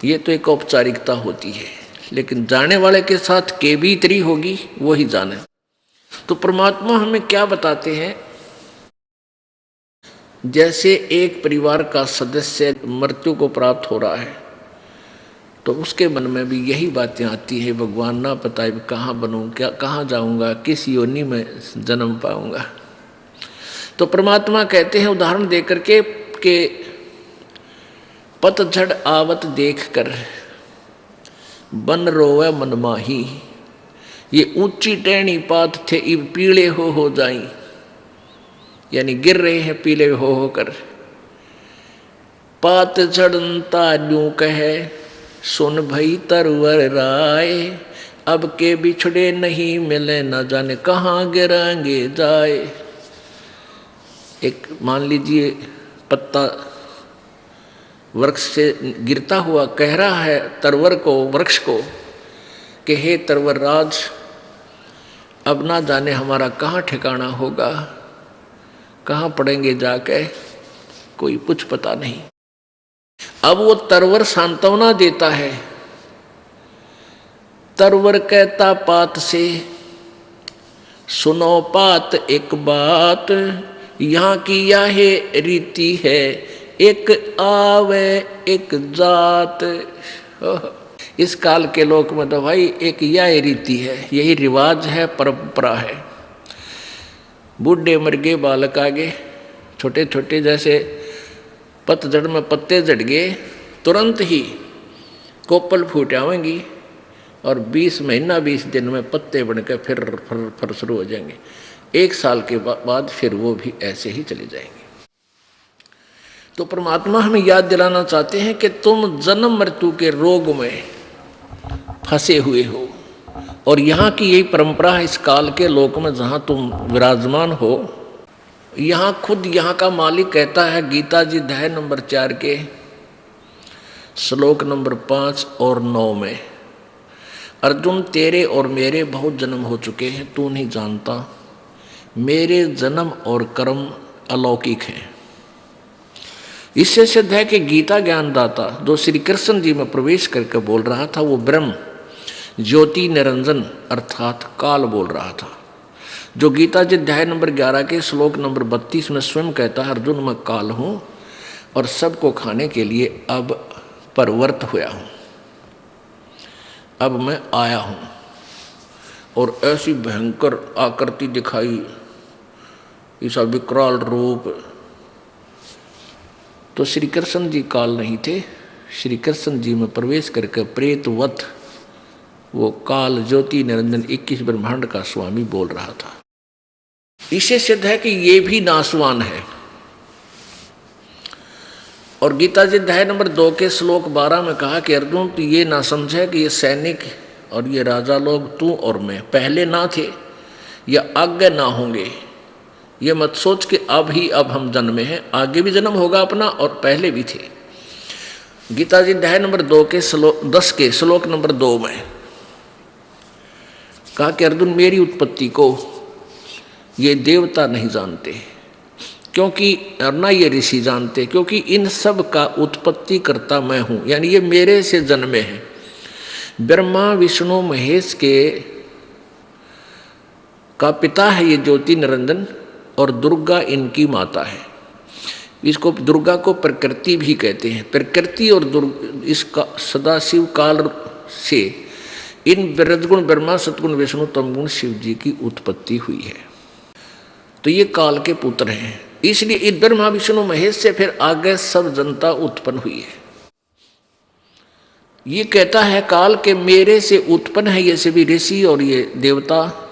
ये तो एक औपचारिकता होती है, लेकिन जाने वाले के साथ के बीतरी होगी वो ही जाने। तो परमात्मा हमें क्या बताते हैं, जैसे एक परिवार का सदस्य मृत्यु को प्राप्त हो रहा है, तो उसके मन में भी यही बातें आती है, भगवान ना पता है कहाँ बनूं, क्या कहाँ जाऊंगा, किस योनि में जन्म पाऊंगा। तो परमात्मा कहते हैं उदाहरण देकर के कि पतझड़ आवत देख कर बन रोवे मन माही, ये ऊंची टहनी पात थे इब पीले हो जाई, यानी गिर रहे हैं पीले हो कर। पात चढ़ता यूं कहे सुन भई तरवर राय, अब के बिछड़े नहीं मिले न जाने कहाँ गिरांगे जाए। एक मान लीजिए पत्ता वृक्ष से गिरता हुआ कह रहा है तरवर को, वृक्ष को कि हे तरवर राज, अब ना जाने हमारा कहाँ ठिकाना होगा, कहाँ पड़ेंगे जाके, कोई कुछ पता नहीं। अब वो तरवर सांत्वना देता है, तरवर कहता पात से सुनो पात एक बात, यहाँ की यह रीति है एक आवे एक जात। इस काल के लोक में तो भाई एक यह रीति है, यही रिवाज है, परंपरा है। बूढ़े मर गए, बालक आ गए, छोटे छोटे जैसे पतझड़ में पत्ते झड़ गए, तुरंत ही कोपल फूट आवेंगी और 20 महीना 20 दिन में पत्ते बनकर फिर शुरू हो जाएंगे। 1 साल के बाद फिर वो भी ऐसे ही चले जाएंगे। तो परमात्मा हमें याद दिलाना चाहते हैं कि तुम जन्म मृत्यु के रोग में फंसे हुए हो, और यहाँ की यही परंपरा है इस काल के लोक में जहाँ तुम विराजमान हो। यहाँ खुद यहाँ का मालिक कहता है गीता जी अध्याय नंबर 4 के श्लोक नंबर 5 और 9 में, अर्जुन तेरे और मेरे बहुत जन्म हो चुके हैं, तू नहीं जानता, मेरे जन्म और कर्म अलौकिक हैं। इससे सिद्ध है कि गीता ज्ञानदाता जो श्री कृष्ण जी में प्रवेश करके बोल रहा था, वो ब्रह्म ज्योति निरंजन अर्थात काल बोल रहा था। जो गीता जी अध्याय नंबर 11 के श्लोक नंबर 32 में स्वयं कहता है, अर्जुन मैं काल हूँ और सबको खाने के लिए अब परवर्त हुआ हूँ, अब मैं आया हूँ। और ऐसी भयंकर आकृति दिखाई, ऐसा विकराल रूप। तो श्री कृष्ण जी काल नहीं थे, श्री कृष्ण जी में प्रवेश करके प्रेतवत वो काल ज्योति निरंजन 21 ब्रह्मांड का स्वामी बोल रहा था। इससे सिद्ध है कि ये भी नासवान है। और गीता जी अध्याय नंबर 2 के श्लोक 12 में कहा कि अर्जुन तो ये ना समझे कि ये सैनिक और ये राजा लोग तू और मैं पहले ना थे या आगे ना होंगे। ये मत सोच कि अब हम जन्मे हैं, आगे भी जन्म होगा अपना और पहले भी थे। गीता जी अध्याय नंबर 2 के श्लोक 10 के श्लोक नंबर 2 में कहा कि अर्जुन मेरी उत्पत्ति को ये देवता नहीं जानते, क्योंकि और ना ये ऋषि जानते, क्योंकि इन सब का उत्पत्ति करता मैं हूँ, यानी ये मेरे से जन्मे हैं। ब्रह्मा विष्णु महेश के का पिता है ये ज्योति निरंजन, और दुर्गा इनकी माता है। इसको दुर्गा को प्रकृति भी कहते हैं। प्रकृति और इसका सदाशिव काल से इन रजगुण ब्रह्मा सतगुण विष्णु तमगुण शिव जी की उत्पत्ति हुई है। तो ये काल के पुत्र हैं, इसलिए इन ब्रह्मा विष्णु महेश से फिर आगे सब जनता उत्पन्न हुई है। ये कहता है काल के मेरे से उत्पन्न है ये सभी ऋषि और ये देवता,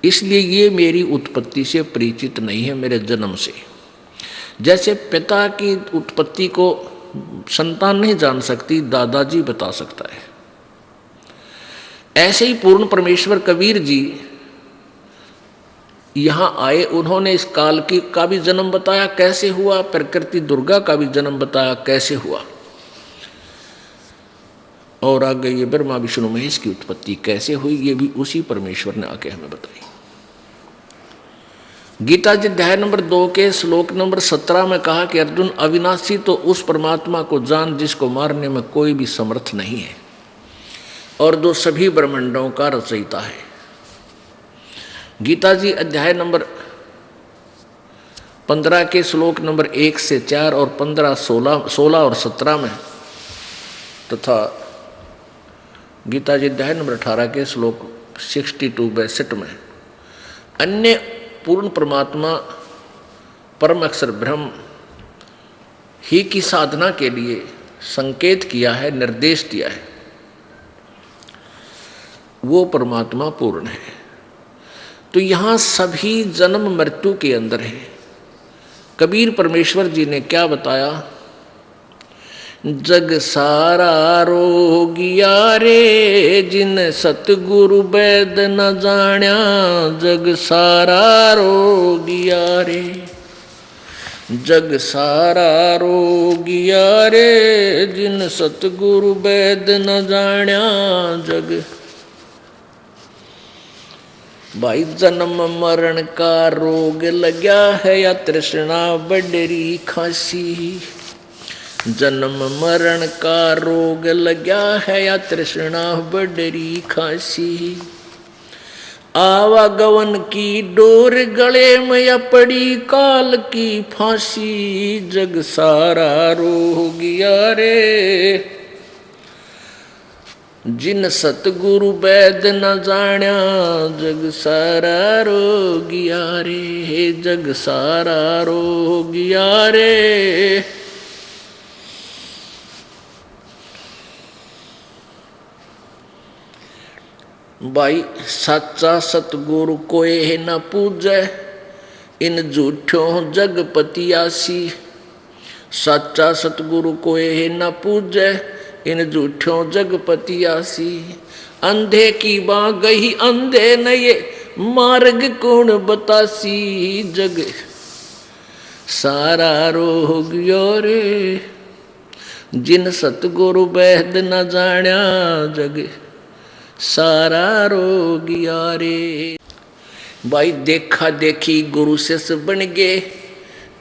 इसलिए ये मेरी उत्पत्ति से परिचित नहीं है, मेरे जन्म से। जैसे पिता की उत्पत्ति को संतान नहीं जान सकती, दादाजी बता सकता है, ऐसे ही पूर्ण परमेश्वर कबीर जी यहाँ आए, उन्होंने इस काल की का भी जन्म बताया कैसे हुआ, प्रकृति दुर्गा का भी जन्म बताया कैसे हुआ, और आगे ये ब्रह्मा विष्णु महेश की उत्पत्ति कैसे हुई, ये भी उसी परमेश्वर ने आके हमें बताई। गीता जी अध्याय नंबर 2 के श्लोक नंबर 17 में कहा कि अर्जुन अविनाशी तो उस परमात्मा को जान जिसको मारने में कोई भी समर्थ नहीं है और जो सभी ब्रह्मांडों का रचयिता है। गीता जी अध्याय नंबर 15 के श्लोक नंबर 1 से 4 और 15, 16 और 17 में, तथा गीता जी अध्याय नंबर 18 के श्लोक 62 में अन्य पूर्ण परमात्मा परम अक्षर ब्रह्म ही की साधना के लिए संकेत किया है, निर्देश दिया है। वो परमात्मा पूर्ण है। तो यहाँ सभी जन्म मृत्यु के अंदर है। कबीर परमेश्वर जी ने क्या बताया, जग सारा रोगिया रे जिन सतगुरु वैद न जाण्या, जग सारा रोगिया रे, जग सारा रोगिया रे जिन सतगुरु वैद न जाण्या। जग भाई जन्म मरण का रोग लग्या है या तृष्णा बडरी खांसी, जन्म मरण का रोग लग्या है या तृष्णा बडरी खांसी। आवागवन की डोर गले में या पड़ी काल की फांसी, जग सारा रोगिया रे जिन सतगुरु वैद न जाण्या, जग सारा रोगिया रे, जग सारा रोगिया रे। भाई सच्चा सतगुरु कोई न पूजै, इन झूठों जगपतियासी। सच्चा सतगुरु कोई न पूजै, इन झूठों जगपतियासी। अंधे की बाँ गई अंधे न ये मार्ग कौन बतासी, जग सारा रोगियो रे जिन सतगुरु वैद न जाण्या, जग सारा रोगिया रे। भाई देखा देखी गुरु शिष्य बन गए,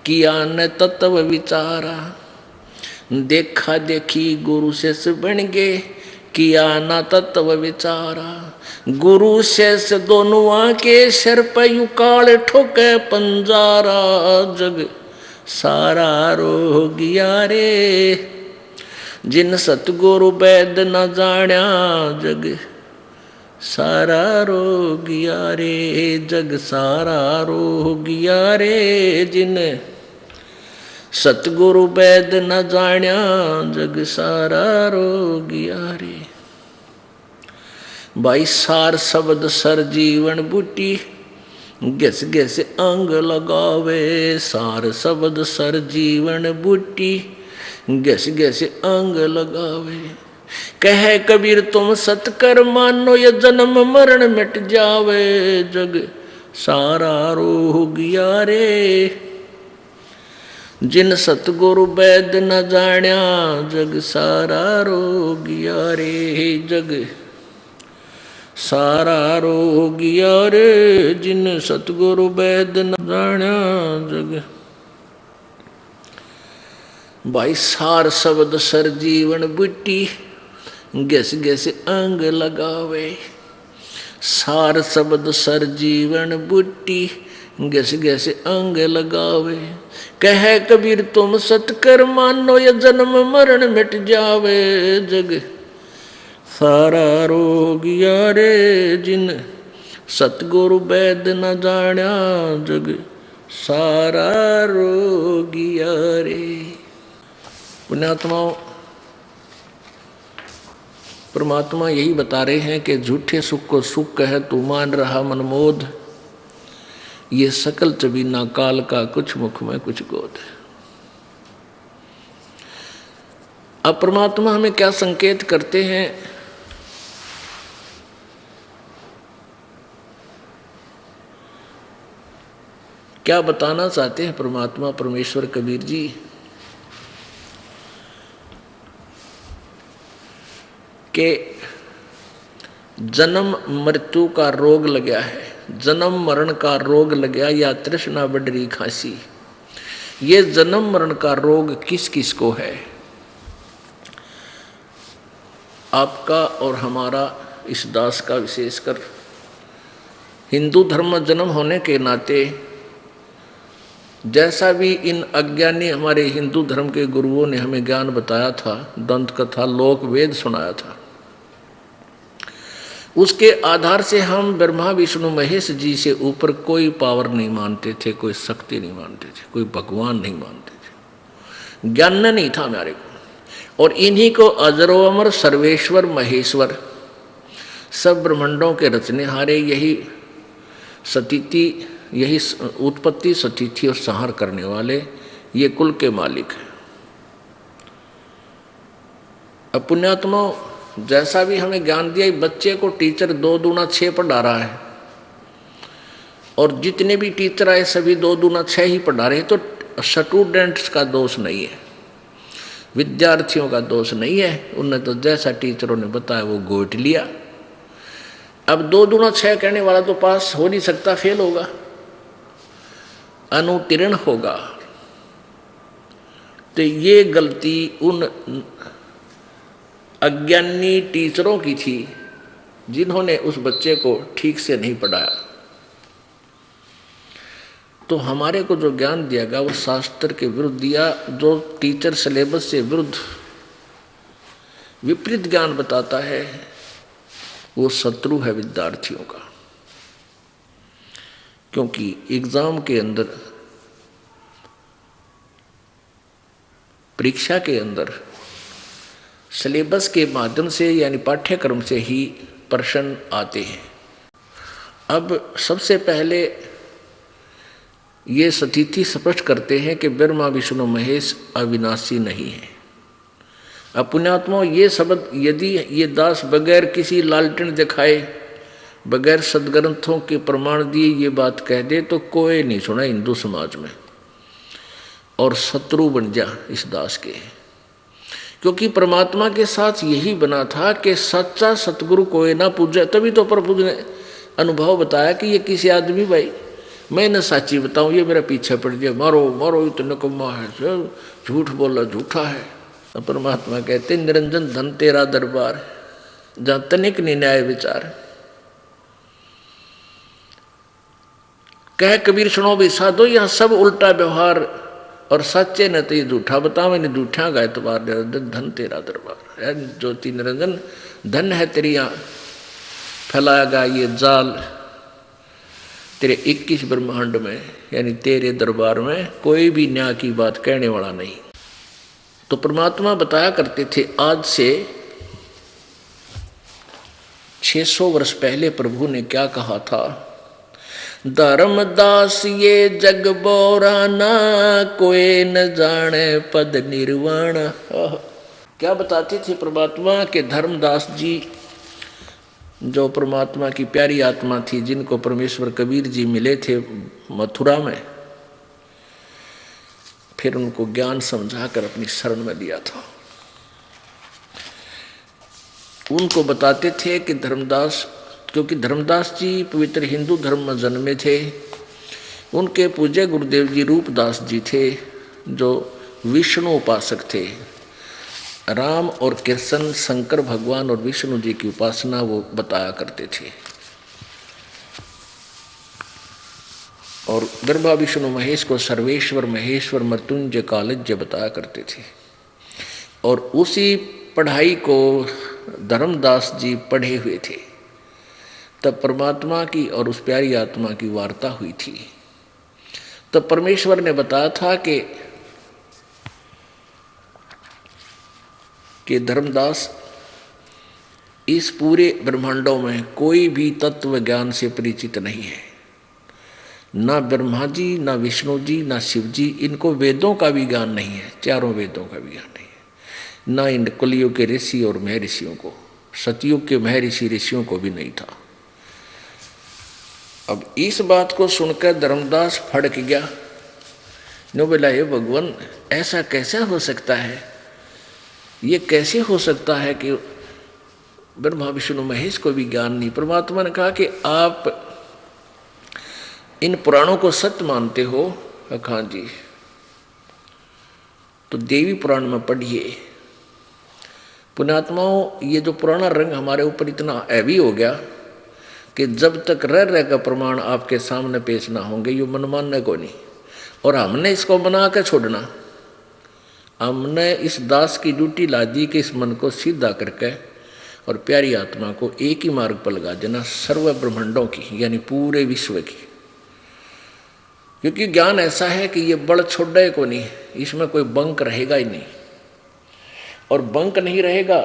किया न तत्व विचारा। देखा देखी गुरु शिष्य बन गए, किया ना तत्व विचारा। गुरु शेष दोनों आके सिर पे यूं काल ठोके पंजारा। जग सारा रोगिया रे जिन सतगुरु वैद न जाण्या। जग सारा रोगिया रे जग सारा रोगिया रे जिन सतगुरु वैद न जाण्या। जग सारा रोगिया रे। भाई सार शब्द सर जीवन बूटी घिस घिस अंग लगावे। सार शब्द सर जीवन बूटी घिस घिस अंग लगावे। कह कबीर तुम सतकर मानो ये जन्म मरण मिट जावे। जग सारा रोगिया रे जिन सतगुरु वैद न जाण्या। जग सारा रोगिया रे जग सारा रोगिया रे जिन सतगुरु वैद न जाण्या। जग भाई सार शब्द सर जीवन बूटी घिस घिस अंग लगावे। सार शब्द सर जीवन बूटी घिस घिस अंग लगावे। कह कबीर तुम सतकर मानो ये जन्म मरण मिट जावे। जग सारा रोगिया रे जिन सतगुरु वैद न जाण्या। जग सारा रोगिया रे। पुण्यात्माओं, परमात्मा यही बता रहे हैं कि झूठे सुख को सुख कह तू मान रहा मनमोद। ये सकल चबीना काल का कुछ मुख में कुछ गोद। अब परमात्मा हमें क्या संकेत करते हैं? क्या बताना चाहते हैं परमात्मा परमेश्वर कबीर जी? के जन्म मृत्यु का रोग लगा है, जन्म मरण का रोग लगा या तृष्णा बढ़ी खांसी। ये जन्म मरण का रोग किस किस को है? आपका और हमारा, इस दास का विशेषकर। हिंदू धर्म में जन्म होने के नाते जैसा भी इन अज्ञानी हमारे हिंदू धर्म के गुरुओं ने हमें ज्ञान बताया था, दंत कथा लोक वेद सुनाया था, उसके आधार से हम ब्रह्मा विष्णु महेश जी से ऊपर कोई पावर नहीं मानते थे, कोई शक्ति नहीं मानते थे, कोई भगवान नहीं मानते थे। ज्ञान नहीं था हमारे को। और इन्हीं को अजरो अमर सर्वेश्वर महेश्वर, सब ब्रह्मांडों के रचनेहारे, यही सतीति, यही उत्पत्ति स्थिति और संहार करने वाले, ये कुल के मालिक हैं। अब पुण्यात्मा, जैसा भी हमें ज्ञान दिया, बच्चे को टीचर 2 दूना 6 पढ़ा रहा है, और जितने भी टीचर आए सभी 2 दूना 6 ही पढ़ा रहे हैं। तो स्टूडेंट्स का दोष नहीं है, विद्यार्थियों का दोष नहीं है। उन्होंने तो जैसा टीचरों ने बताया वो गोट लिया। अब 2 दूना 6 कहने वाला तो पास हो नहीं सकता, फेल होगा, अनुत्तीर्ण होगा। तो ये गलती उन अज्ञानी टीचरों की थी जिन्होंने उस बच्चे को ठीक से नहीं पढ़ाया। तो हमारे को जो ज्ञान दिया गया वो शास्त्र के विरुद्ध दिया। जो टीचर सिलेबस से विरुद्ध विपरीत ज्ञान बताता है वो शत्रु है विद्यार्थियों का। क्योंकि एग्जाम के अंदर, परीक्षा के अंदर सिलेबस के माध्यम से यानी पाठ्यक्रम से ही प्रश्न आते हैं। अब सबसे पहले ये स्थिति स्पष्ट करते हैं कि ब्रह्मा विष्णु महेश अविनाशी नहीं है। अब पुण्यात्मा, ये शब्द यदि ये दास बगैर किसी लालटेन दिखाए, बगैर सदग्रंथों के प्रमाण दिए ये बात कह दे तो कोई नहीं सुना हिंदू समाज में, और शत्रु बन जा इस दास के। क्योंकि परमात्मा के साथ यही बना था कि सच्चा सतगुरु कोई ना पूजे। तभी तो प्रभु ने अनुभव बताया कि ये किसी आदमी, भाई मैं न साची बताऊं, ये मेरा पीछे पड़ गया, मारो मारो, इतना कम्मा है, झूठ बोला झूठा है। परमात्मा कहते निरंजन धन तेरा दरबार, जहां तनिक नहीं न्याय विचार। कह कबीर सुनो भी साधो, यहाँ सब उल्टा व्यवहार और सच्चे न तो झूठा बतावे न झूठा का एतबार। धन तेरा दरबार है ज्योति निरंजन, धन है तेरी यहाँ फैलाएगा ये जाल तेरे 21 ब्रह्मांड में, यानी तेरे दरबार में कोई भी न्याय की बात कहने वाला नहीं। तो परमात्मा बताया करते थे, आज से 600 वर्ष पहले प्रभु ने क्या कहा था, धर्मदास ये जग बोराना, कोई न जाने पद निर्वाण। क्या बताते थे परमात्मा के धर्मदास जी, जो परमात्मा की प्यारी आत्मा थी, जिनको परमेश्वर कबीर जी मिले थे मथुरा में, फिर उनको ज्ञान समझाकर अपनी शरण में लिया था। उनको बताते थे कि धर्मदास, क्योंकि धर्मदास जी पवित्र हिंदू धर्म में जन्मे थे, उनके पूज्य गुरुदेव जी रूपदास जी थे, जो विष्णु उपासक थे। राम और कृष्ण, शंकर भगवान और विष्णु जी की उपासना वो बताया करते थे। और गर्भा विष्णु महेश को सर्वेश्वर महेश्वर मृत्युंजय कालज्य बताया करते थे। और उसी पढ़ाई को धर्मदास जी पढ़े हुए थे। तब परमात्मा की और उस प्यारी आत्मा की वार्ता हुई थी। तब परमेश्वर ने बताया था कि धर्मदास, इस पूरे ब्रह्मांडों में कोई भी तत्व ज्ञान से परिचित नहीं है। ना ब्रह्मा जी, ना विष्णु जी, ना शिव जी, इनको वेदों का भी ज्ञान नहीं है, चारों वेदों का भी ज्ञान नहीं है। ना इन कलियुग के ऋषि और महर्षियों को, सतयुग के महर्षि ऋषियों को भी नहीं था। अब इस बात को सुनकर धर्मदास फड़क गया। नो बोला, हे भगवान, ऐसा कैसे हो सकता है? ये कैसे हो सकता है कि ब्रह्मा विष्णु महेश को भी ज्ञान नहीं? परमात्मा ने कहा कि आप इन पुराणों को सत्य मानते हो? हाँ जी। तो देवी पुराण में पढ़िए। पुण्यात्माओं, ये जो पुराना रंग हमारे ऊपर इतना हैवी हो गया कि जब तक रह का प्रमाण आपके सामने पेश ना होंगे, ये मन मानने को नहीं। और हमने इसको बना के छोड़ना, हमने इस दास की ड्यूटी ला दी कि इस मन को सीधा करके और प्यारी आत्मा को एक ही मार्ग पर लगा देना, सर्व ब्रह्मांडों की, यानी पूरे विश्व की। क्योंकि ज्ञान ऐसा है कि ये बड़ छोड़े को नहीं, इसमें कोई बंक रहेगा ही नहीं। और बंक नहीं रहेगा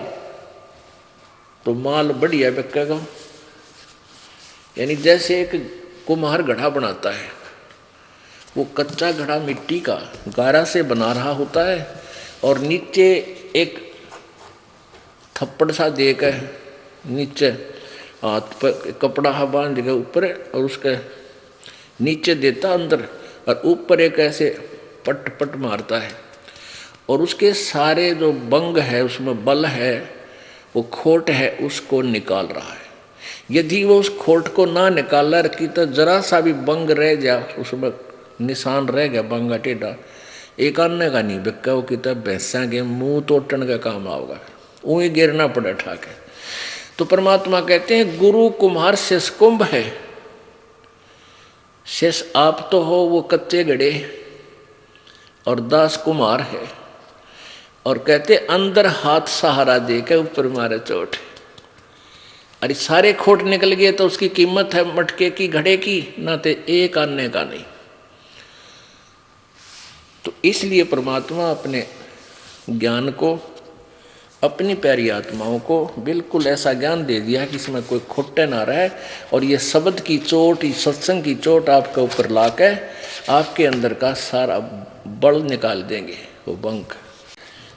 तो माल बढ़िया बिकेगा। यानी जैसे एक कुम्हार घड़ा बनाता है, वो कच्चा घड़ा मिट्टी का गारा से बना रहा होता है और नीचे एक थप्पड़ सा देकर नीचे हाथ पर कपड़ा बांध देगा ऊपर, और उसके नीचे देता अंदर, और ऊपर एक ऐसे पट पट मारता है, और उसके सारे जो बंग है, उसमें बल है, वो खोट है, उसको निकाल रहा है। यदि वो उस खोट को ना निकाला रखी तो जरा सा भी बंग रह गया, उसमें निशान रह गया बंगा टेढ़ा, एक अन्य का नहीं बिका, वो कितना भैंसा के मुंह तोड़ने का काम आओगा, वहीं गिरना पड़ा ठाके। तो परमात्मा कहते हैं, गुरु कुम्हार शेष कुंभ है। शेष आप तो हो वो कच्चे घड़े, और दास कुम्हार है। और कहते अंदर हाथ सहारा देकर ऊपर मारे चोट। अरे सारे खोट निकल गए तो उसकी कीमत है मटके की, घड़े की, ना तो एक आने का नहीं। तो इसलिए परमात्मा अपने ज्ञान को, अपनी प्यारी आत्माओं को बिल्कुल ऐसा ज्ञान दे दिया कि इसमें कोई खोटे ना रहे। और ये शब्द की चोट, ये सत्संग की चोट आपके ऊपर लाके आपके अंदर का सारा बल निकाल देंगे, वो बंक।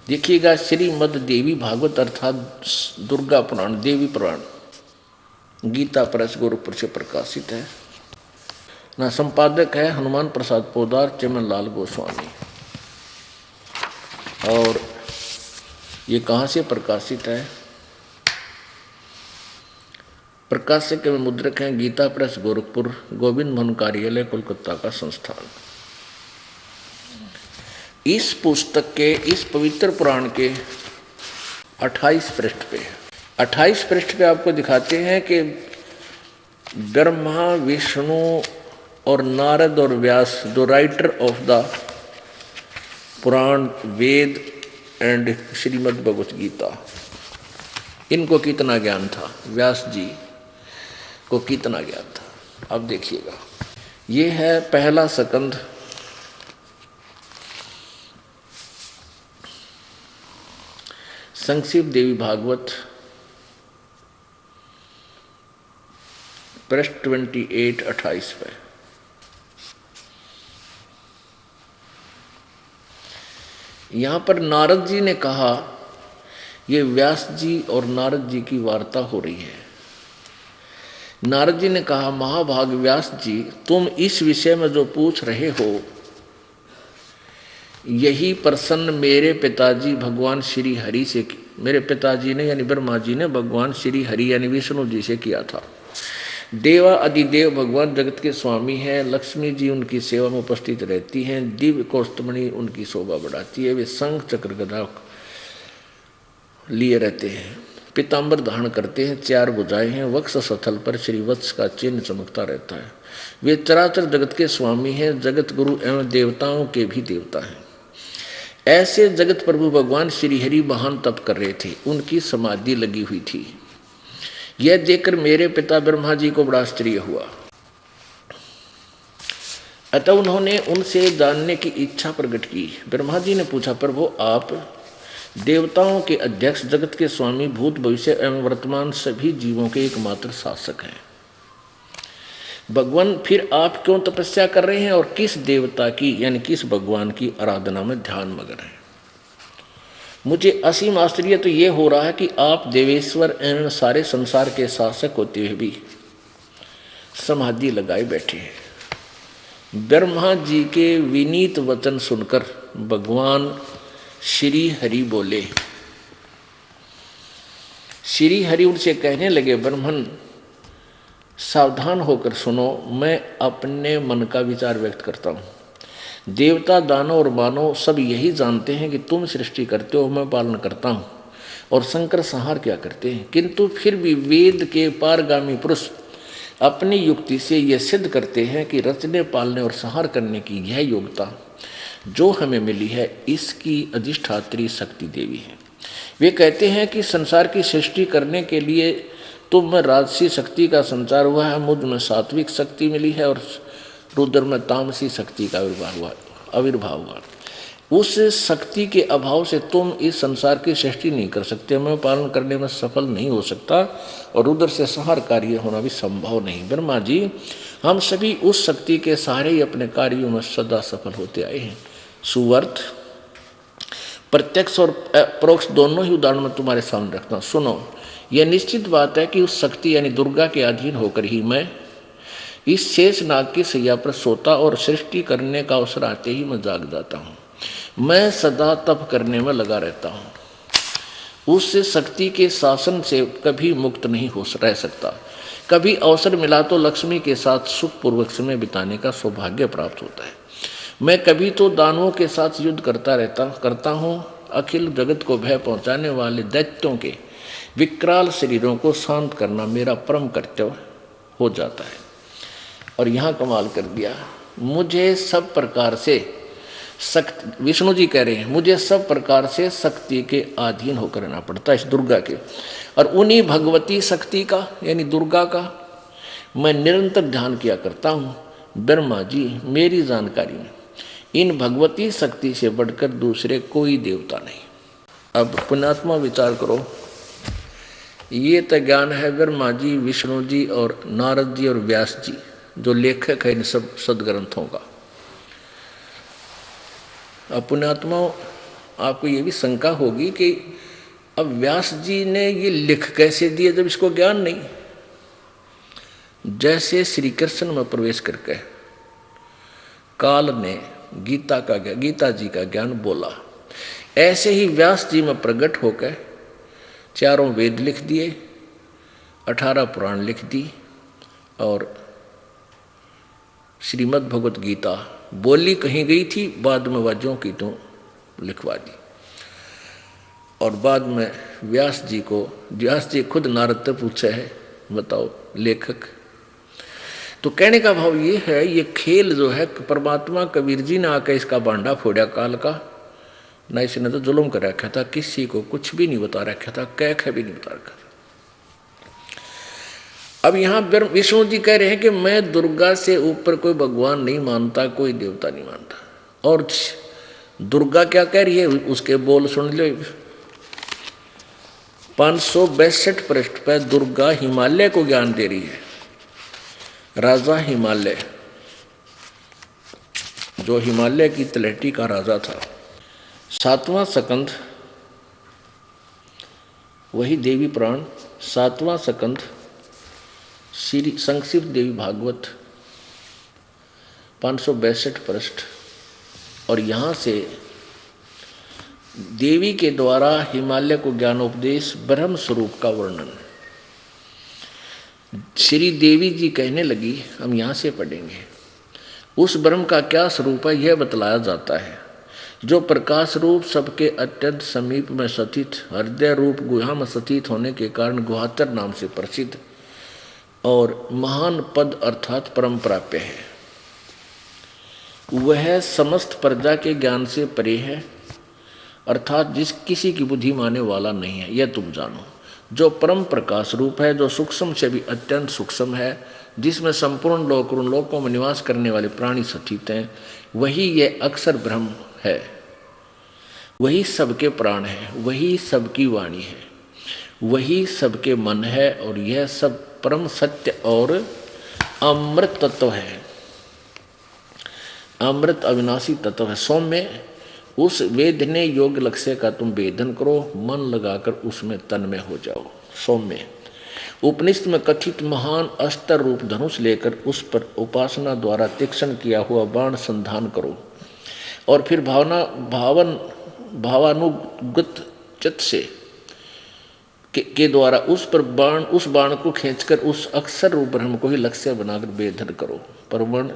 देखिएगा, श्रीमद् देवी भागवत अर्थात दुर्गा पुराण, देवी पुराण गीता प्रेस गोरखपुर से प्रकाशित है। ना संपादक है हनुमान प्रसाद पोदार, चमन लाल गोस्वामी। और ये कहाँ से प्रकाशित है? प्रकाशक एवं मुद्रक हैं गीता प्रेस गोरखपुर, गोविंद मोहन कार्यालय, कोलकाता का संस्थान। इस पुस्तक के, इस पवित्र पुराण के 28 पृष्ठ पे 28 पृष्ठ पे आपको दिखाते हैं कि ब्रह्मा, विष्णु और नारद और व्यास, जो writer of the Purana, Veda and Shrimad Bhagavad Gita, इनको कितना ज्ञान था, व्यास जी को कितना ज्ञान था। अब देखिएगा, ये है पहला स्कंद, संक्षिप्त देवी भागवत, पृष्ठ 28 पे। यहां पर नारद जी ने कहा, ये व्यास जी और नारद जी की वार्ता हो रही है। नारद जी ने कहा, महाभाग व्यास जी, तुम इस विषय में जो पूछ रहे हो, यही प्रश्न मेरे पिताजी भगवान श्री हरि से, मेरे पिताजी ने यानी ब्रह्मा जी ने भगवान श्री हरि यानी विष्णु जी से किया था। देवा अधिदेव भगवान जगत के स्वामी हैं, लक्ष्मी जी उनकी सेवा में उपस्थित रहती हैं, दिव्य कौस्तुभमणि उनकी शोभा बढ़ाती है, वे शंख चक्र गदा लिए रहते हैं, पीताम्बर धारण करते हैं, 4 भुजाएं हैं, वक्ष स्थल पर श्री वत्स का चिन्ह चमकता रहता है। वे चराचर जगत के स्वामी हैं, जगत गुरु एवं देवताओं के भी देवता हैं। ऐसे जगत प्रभु भगवान श्री हरि महान तप कर रहे थे, उनकी समाधि लगी हुई थी। यह देखकर मेरे पिता ब्रह्मा जी को बड़ा आश्चर्य हुआ, अतः उन्होंने उनसे जानने की इच्छा प्रकट की। ब्रह्मा जी ने पूछा, प्रभु आप देवताओं के अध्यक्ष, जगत के स्वामी, भूत भविष्य एवं वर्तमान सभी जीवों के एकमात्र शासक हैं। भगवान, फिर आप क्यों तपस्या कर रहे हैं और किस देवता की यानी किस भगवान की आराधना में ध्यान मग्न हैं? मुझे असीम आश्चर्य तो ये हो रहा है कि आप देवेश्वर एवं सारे संसार के शासक होते हुए भी समाधि लगाए बैठे हैं। ब्रह्मा जी के विनीत वचन सुनकर भगवान श्री हरि बोले। श्री हरि उनसे कहने लगे, ब्रह्मन सावधान होकर सुनो, मैं अपने मन का विचार व्यक्त करता हूँ। देवता, दानव और मानव सब यही जानते हैं कि तुम सृष्टि करते हो, मैं पालन करता हूँ, और शंकर संहार क्या करते हैं। किंतु फिर भी वेद के पारगामी पुरुष अपनी युक्ति से यह सिद्ध करते हैं कि रचने, पालने और संहार करने की यह योग्यता जो हमें मिली है, इसकी अधिष्ठात्री शक्ति देवी है। वे कहते हैं कि संसार की सृष्टि करने के लिए तुम में राजसी शक्ति का संचार हुआ है, मुझ में सात्विक शक्ति मिली है और रुद्र में तामसी शक्ति का आविर्भाव हुआ। उस शक्ति के अभाव से तुम इस संसार की सृष्टि नहीं कर सकते, मैं पालन करने में सफल नहीं हो सकता, और रुद्र से संहार कार्य होना भी संभव नहीं। ब्रह्मा जी, हम सभी उस शक्ति के सहारे ही अपने कार्यों में सदा सफल होते आए हैं। सुवर्त, प्रत्यक्ष और परोक्ष दोनों ही उदाहरण में तुम्हारे सामने रखता हूँ। सुनो, यह निश्चित बात है कि उस शक्ति यानी दुर्गा के अधीन होकर ही मैं इस शेष नाग की सैया पर सोता और सृष्टि करने का अवसर आते ही मैं जाग जाता हूँ। मैं सदा तप करने में लगा रहता हूँ। उस शक्ति के शासन से कभी मुक्त नहीं हो रह सकता। कभी अवसर मिला तो लक्ष्मी के साथ सुखपूर्वक समय बिताने का सौभाग्य प्राप्त होता है। मैं कभी तो दानवों के साथ युद्ध करता हूँ। अखिल जगत को भय पहुँचाने वाले दैत्यों के विकराल शरीरों को शांत करना मेरा परम कर्तव्य हो जाता है। और यहाँ कमाल कर दिया, मुझे सब प्रकार से शक्ति, विष्णु जी कह रहे हैं, मुझे सब प्रकार से शक्ति के अधीन होकर रहना पड़ता है, इस दुर्गा के, और उन्हीं भगवती शक्ति का यानी दुर्गा का मैं निरंतर ध्यान किया करता हूँ। ब्रह्मा जी, मेरी जानकारी में इन भगवती शक्ति से बढ़कर दूसरे कोई देवता नहीं। अब पुण्यात्मा विचार करो, ये तो ज्ञान है ब्रह्मा जी, विष्णु जी और नारद जी और व्यास जी जो लेखक है इन सब सदग्रंथों का। अब पुण्यात्माओं, आपको ये भी शंका होगी कि अब व्यास जी ने ये लिख कैसे दिए जब इसको ज्ञान नहीं। जैसे श्री कृष्ण में प्रवेश करके काल ने गीता जी का ज्ञान बोला, ऐसे ही व्यास जी में प्रकट होकर 4 वेद लिख दिए, 18 पुराण लिख दी, और श्रीमद् भगवत गीता बोली कहीं गई थी, बाद में वजहों की तो लिखवा दी। और बाद में व्यास जी खुद नारद से पूछे है, बताओ लेखक। तो कहने का भाव ये है, ये खेल जो है परमात्मा कबीर जी ने आकर इसका बांडा फोड़ा काल का, ना इसने तो जुल्म कर रखा था, किसी को कुछ भी नहीं बता रखा था, कह भी नहीं बता रखा था। अब यहाँ विष्णु जी कह रहे हैं कि मैं दुर्गा से ऊपर कोई भगवान नहीं मानता, कोई देवता नहीं मानता। और दुर्गा क्या कह रही है, उसके बोल सुन लो। 562 पृष्ठ पर दुर्गा हिमालय को ज्ञान दे रही है। राजा हिमालय, जो हिमालय की तलहटी का राजा था, 7वां स्कंध, वही देवी पुराण 7वां स्कंध, श्री संक्षिप्त देवी भागवत 562 पृष्ठ। और यहाँ से देवी के द्वारा हिमालय को ज्ञानोपदेश ब्रह्म स्वरूप का वर्णन श्री देवी जी कहने लगी। हम यहाँ से पढ़ेंगे। उस ब्रह्म का क्या स्वरूप है यह बतलाया जाता है, जो प्रकाश रूप सबके अत्यंत समीप में स्थित हृदय रूप गुहा में स्थित होने के कारण गुहातर नाम से प्रसिद्ध और महान पद अर्थात परम प्राप्य है। वह समस्त प्रजा के ज्ञान से परे है, अर्थात जिस किसी की बुद्धि माने वाला नहीं है, यह तुम जानो। जो परम प्रकाश रूप है, जो सूक्ष्म से भी अत्यंत सूक्ष्म है, जिसमें संपूर्ण लोक उन लोकों में निवास करने वाले प्राणी स्थित हैं, वही यह अक्षर ब्रह्म है। वही सबके प्राण है, वही सबकी वाणी है, वही सबके मन है, और यह सब परम सत्य और अमृत तत्व है। अमृत अविनाशी तत्व है। सौम्य उस वेदने योग्य लक्ष्य का तुम वेदन करो, मन लगाकर उसमें तन्मय हो जाओ। सौम्य उपनिषद में कथित महान अस्त्र रूप धनुष लेकर उस पर उपासना द्वारा तीक्ष्ण किया हुआ बाण संधान करो, और फिर भावानुगत चित्त से के द्वारा उस बाण को खींचकर उस अक्षर रूप ब्रह्म को ही लक्ष्य बनाकर वेदन करो। परमण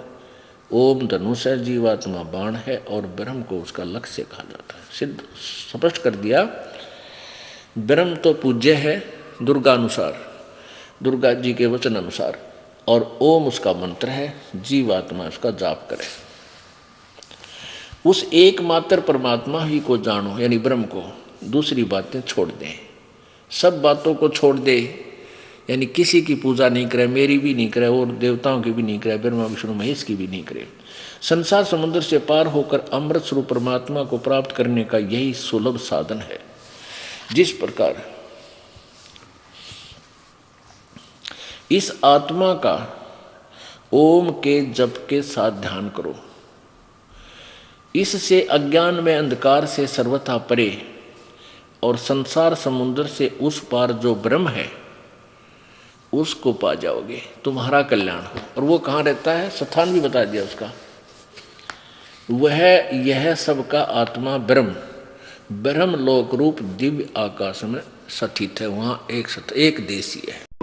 ओम धनुष है, जीवात्मा बाण है, और ब्रह्म को उसका लक्ष्य कहा जाता है। सिद्ध स्पष्ट कर दिया। ब्रह्म तो पूज्य है दुर्गा अनुसार, दुर्गा जी के वचन अनुसार, और ओम उसका मंत्र है, जीवात्मा उसका जाप करे। उस एकमात्र परमात्मा ही को जानो, यानी ब्रह्म को। दूसरी बातें छोड़ दें, सब बातों को छोड़ दे, यानी किसी की पूजा नहीं करे, मेरी भी नहीं करे, और देवताओं की भी नहीं करे, ब्रह्मा विष्णु महेश की भी नहीं करे। संसार समुद्र से पार होकर अमृत स्वरूप परमात्मा को प्राप्त करने का यही सुलभ साधन है। जिस प्रकार इस आत्मा का ओम के जप के साथ ध्यान करो, इससे अज्ञान में अंधकार से सर्वथा परे और संसार समुद्र से उस पार जो ब्रह्म है उसको पा जाओगे, तुम्हारा कल्याण हो। और वो कहाँ रहता है, स्थान भी बता दिया उसका। वह यह सबका आत्मा ब्रह्म लोक रूप दिव्य आकाश में स्थित है। वहाँ एक देशी है।